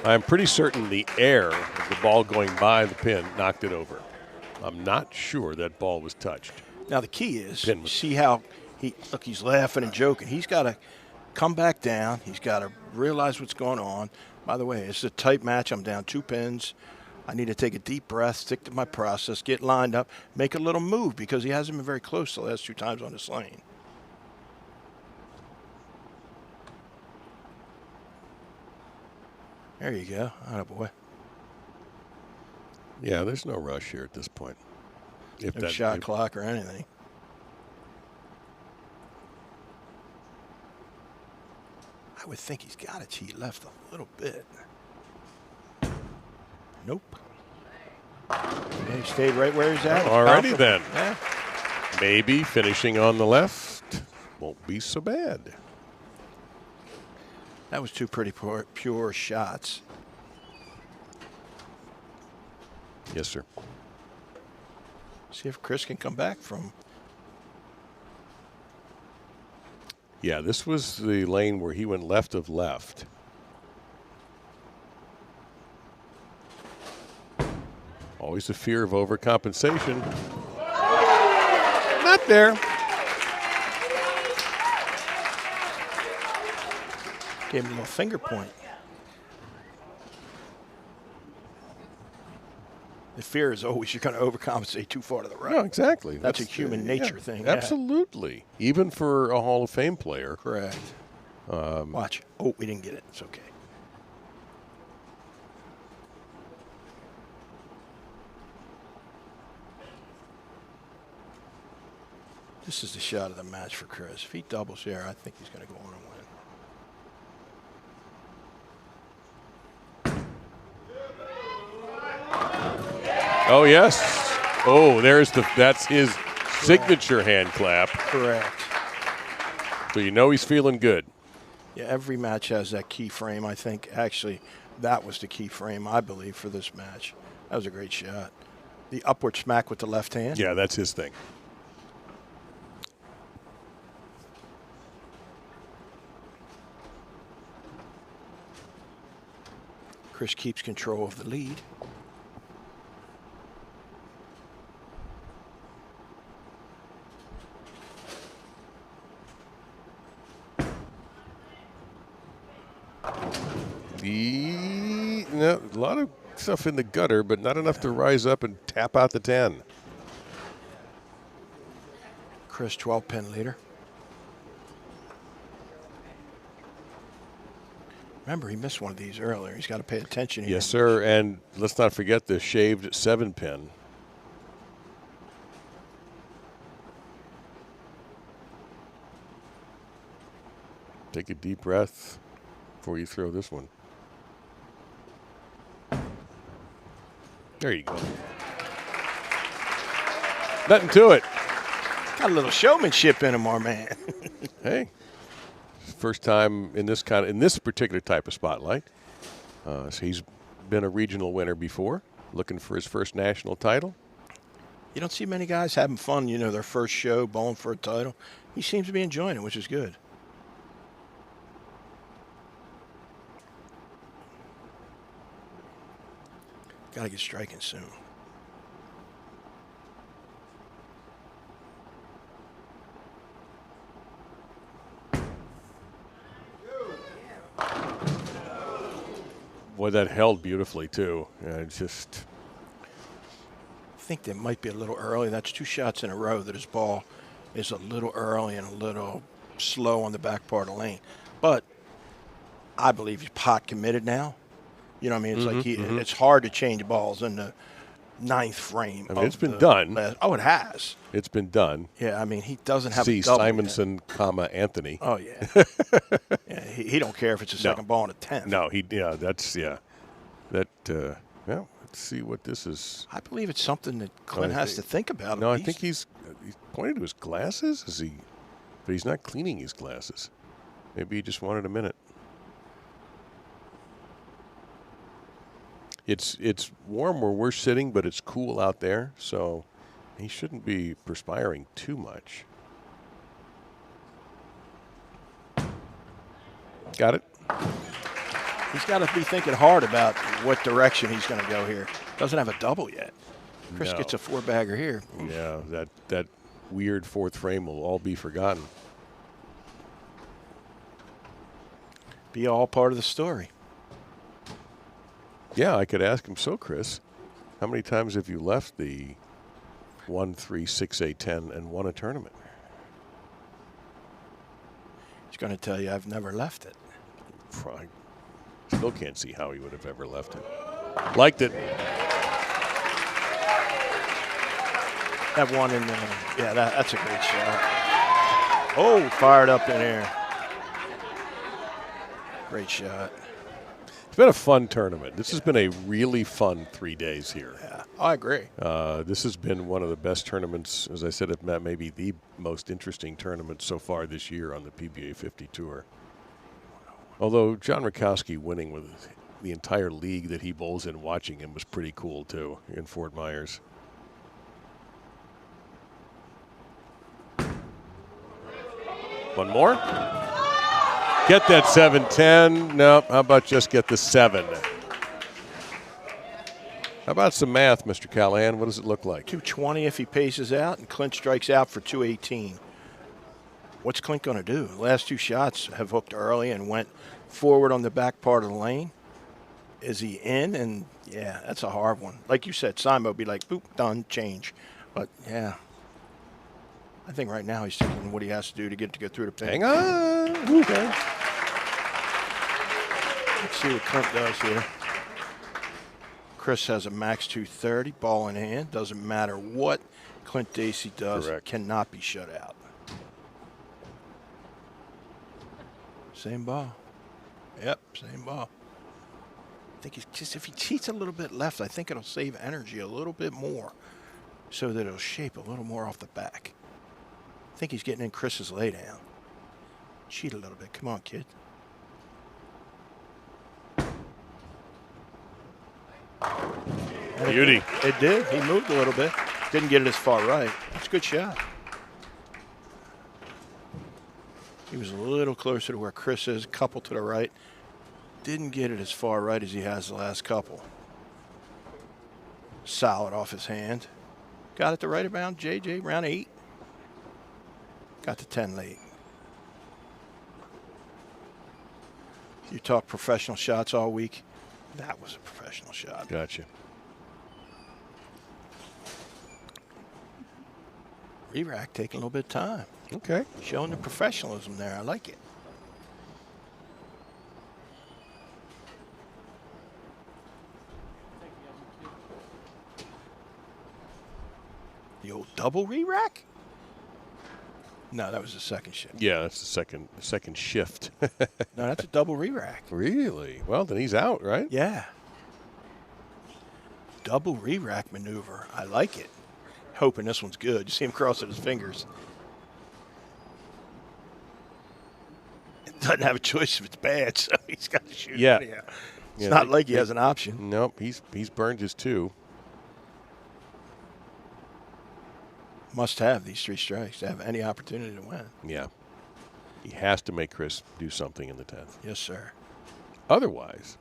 I'm pretty certain the air of the ball going by the pin knocked it over. I'm not sure that ball was touched. Now the key is, see how he's laughing and joking. He's got to come back down. He's got to realize what's going on. By the way, it's a tight match. I'm down 2 pins. I need to take a deep breath, stick to my process, get lined up, make a little move because he hasn't been very close the last 2 times on this lane. There you go. Atta boy. Yeah, there's no rush here at this point. If No shot clock or anything. I would think he's got to cheat left a little bit. Nope. Yeah, he stayed right where he's at. Alrighty then. Yeah. Maybe finishing on the left won't be so bad. That was 2 pretty pure shots. Yes, sir. See if Chris can come back from. Yeah, this was the lane where he went left of left. Always the fear of overcompensation. Not there. Gave him a little finger point. The fear is always you're going to overcompensate too far to the right. No, exactly. That's a human nature thing. Absolutely. Yeah. Even for a Hall of Fame player. Correct. Watch. Oh, we didn't get it. It's okay. This is the shot of the match for Chris. If he doubles here, I think he's going to go on and win. Oh, yes. Oh, that's his signature hand clap. Correct. So you know he's feeling good. Yeah, every match has that key frame. I think actually that was the key frame, I believe, for this match. That was a great shot. The upward smack with the left hand. Yeah, that's his thing. Chris keeps control of the lead. No, a lot of stuff in the gutter, but not enough to rise up and tap out the 10. Chris, 12-pin leader. Remember, he missed one of these earlier. He's got to pay attention. Yes, sir. And let's not forget the shaved 7-pin. Take a deep breath before you throw this one. There you go. Nothing to it. Got a little showmanship in him, our man. Hey, first time in this particular type of spotlight. So he's been a regional winner before, looking for his first national title. You don't see many guys having fun, you know, their first show, bowling for a title. He seems to be enjoying it, which is good. Got to get striking soon. Boy, that held beautifully, too. It's just... I think that might be a little early. That's 2 shots in a row that his ball is a little early and a little slow on the back part of the lane. But I believe he's pot committed now. You know what I mean? It's like it's hard to change balls in the ninth frame. I mean, it's been done. Oh, it has. It's been done. Yeah, I mean, he doesn't have See a double Simonson, yet. Anthony. Oh, yeah. Yeah, he don't care if it's a second ball and a 10th. No, well, let's see what this is. I believe it's something that Clint has to think about. No, I think he's pointing to his glasses. But he's not cleaning his glasses. Maybe he just wanted a minute. It's warm where we're sitting, but it's cool out there, so he shouldn't be perspiring too much. Got it. He's got to be thinking hard about what direction he's going to go here. Doesn't have a double yet. Chris gets a 4-bagger here. Yeah, that weird fourth frame will all be forgotten. Be all part of the story. Yeah, I could ask him, so Chris, how many times have you left the 1, 3, 6, 8, 10 and won a tournament? He's going to tell you, I've never left it. I still can't see how he would have ever left it. Liked it. That one in the, yeah, that's a great shot. Oh, fired up in here. Great shot. It's been a fun tournament. This has been a really fun 3 days here. Yeah, I agree. This has been one of the best tournaments, as I said, if not maybe the most interesting tournament so far this year on the PBA50 Tour. Although John Rakoski winning with the entire league that he bowls in, watching him was pretty cool too in Fort Myers. One more. Get that 7-10. Nope. How about just get the 7? How about some math, Mr. Callahan? What does it look like? 220 if he paces out, and Clint strikes out for 218. What's Clint going to do? The last 2 shots have hooked early and went forward on the back part of the lane. Is he in? And, yeah, that's a hard one. Like you said, Simon would be like, boop, done, change. But, yeah. I think right now he's thinking what he has to do to get through the pin. Hang on. Okay. Let's see what Clint does here. Chris has a max 230, ball in hand. Doesn't matter what Clint Dacy does. Correct. Cannot be shut out. Same ball. Yep, same ball. I think he's just, if he cheats a little bit left, I think it'll save energy a little bit more so that it'll shape a little more off the back. I think he's getting in Chris's laydown. Cheat a little bit. Come on, kid. Beauty. It did. He moved a little bit. Didn't get it as far right. It's a good shot. He was a little closer to where Chris is, a couple to the right. Didn't get it as far right as he has the last couple. Solid off his hand. Got it to right around JJ, round 8. Got to 10 late. You talk professional shots all week. That was a professional shot. Gotcha. Re-rack taking a little bit of time. Okay. Showing the professionalism there. I like it. The old double re-rack? No, that was the second shift. Yeah, that's the second shift. No, that's a double re-rack. Really? Well, then he's out, right? Yeah. Double re-rack maneuver. I like it. Hoping this one's good. You see him crossing his fingers. Doesn't have a choice if it's bad, so he's got to shoot. Yeah. It's not like he has an option. Nope, he's burned his 2. Must have these 3 strikes to have any opportunity to win. Yeah. He has to make Chris do something in the 10th. Yes, sir. Otherwise.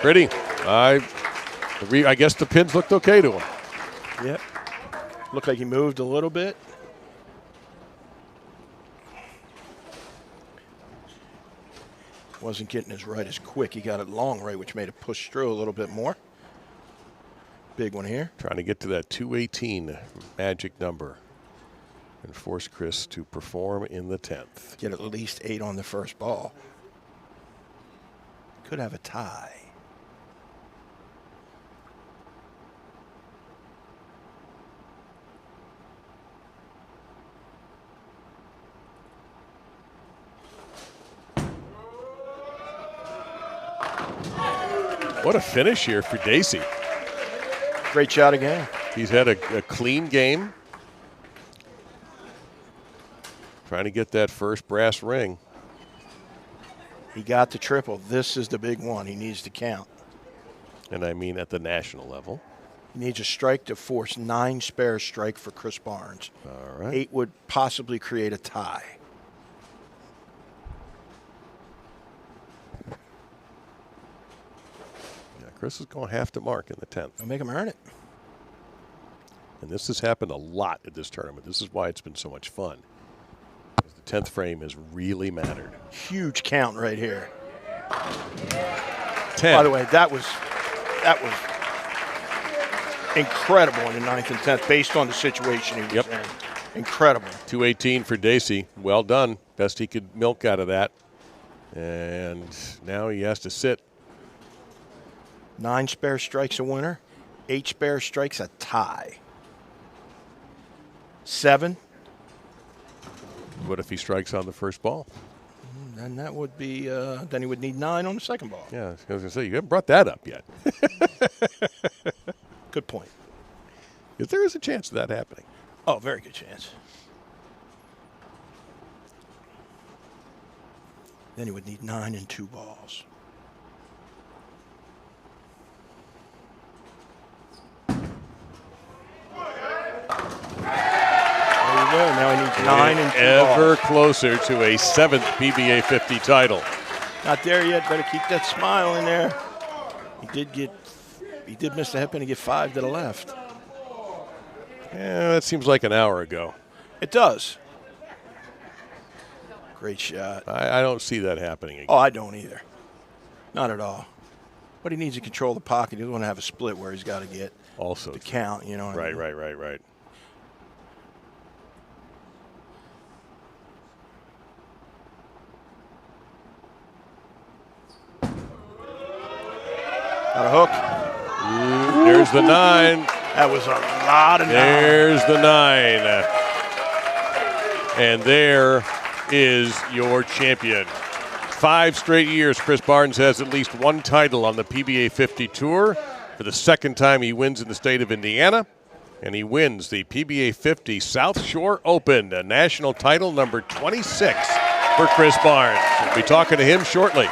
Pretty. I guess the pins looked okay to him. Yep. Looked like he moved a little bit. Wasn't getting his right as quick. He got it long right, which made it push through a little bit more. Big one here. Trying to get to that 218 magic number. and force Chris to perform in the 10th. Get at least 8 on the first ball. Could have a tie. What a finish here for Dacy. Great shot again. He's had a clean game. Trying to get that first brass ring. He got the triple. This is the big one. He needs to count. And I mean at the national level. He needs a strike to force 9 spare strike for Chris Barnes. All right. 8 would possibly create a tie. Yeah, Chris is going to have to mark in the 10th. I'll make him earn it. And this has happened a lot at this tournament. This is why it's been so much fun. The 10th frame has really mattered. Huge count right here. 10. By the way, that was incredible in the 9th and 10th based on the situation he was in. Incredible. 218 for Dacy. Well done. Best he could milk out of that. And now he has to sit. 9 spare strikes a winner. 8 spare strikes a tie. 7. What if he strikes on the first ball? And that would be, then he would need 9 on the second ball. Yeah, I was going to say, you haven't brought that up yet. Good point. Because there is a chance of that happening. Oh, very good chance. Then he would need 9 and 2 balls. Now he needs 9 and 2 ever balls. closer to a 7th PBA 50 title. Not there yet. Better keep that smile in there. He did miss the head pin and get 5 to the left. Yeah, that seems like an hour ago. It does. Great shot. I don't see that happening again. Oh, I don't either. Not at all. But he needs to control the pocket. He doesn't want to have a split where he's got to get Also the count. You know what I mean? Right. Got a hook. Ooh, there's the 9. That was a lot of 9. There's the 9. And there is your champion. 5 straight years, Chris Barnes has at least 1 title on the PBA 50 Tour. For the 2nd time, he wins in the state of Indiana. And he wins the PBA 50 South Shore Open, a national title number 26 for Chris Barnes. We'll be talking to him shortly.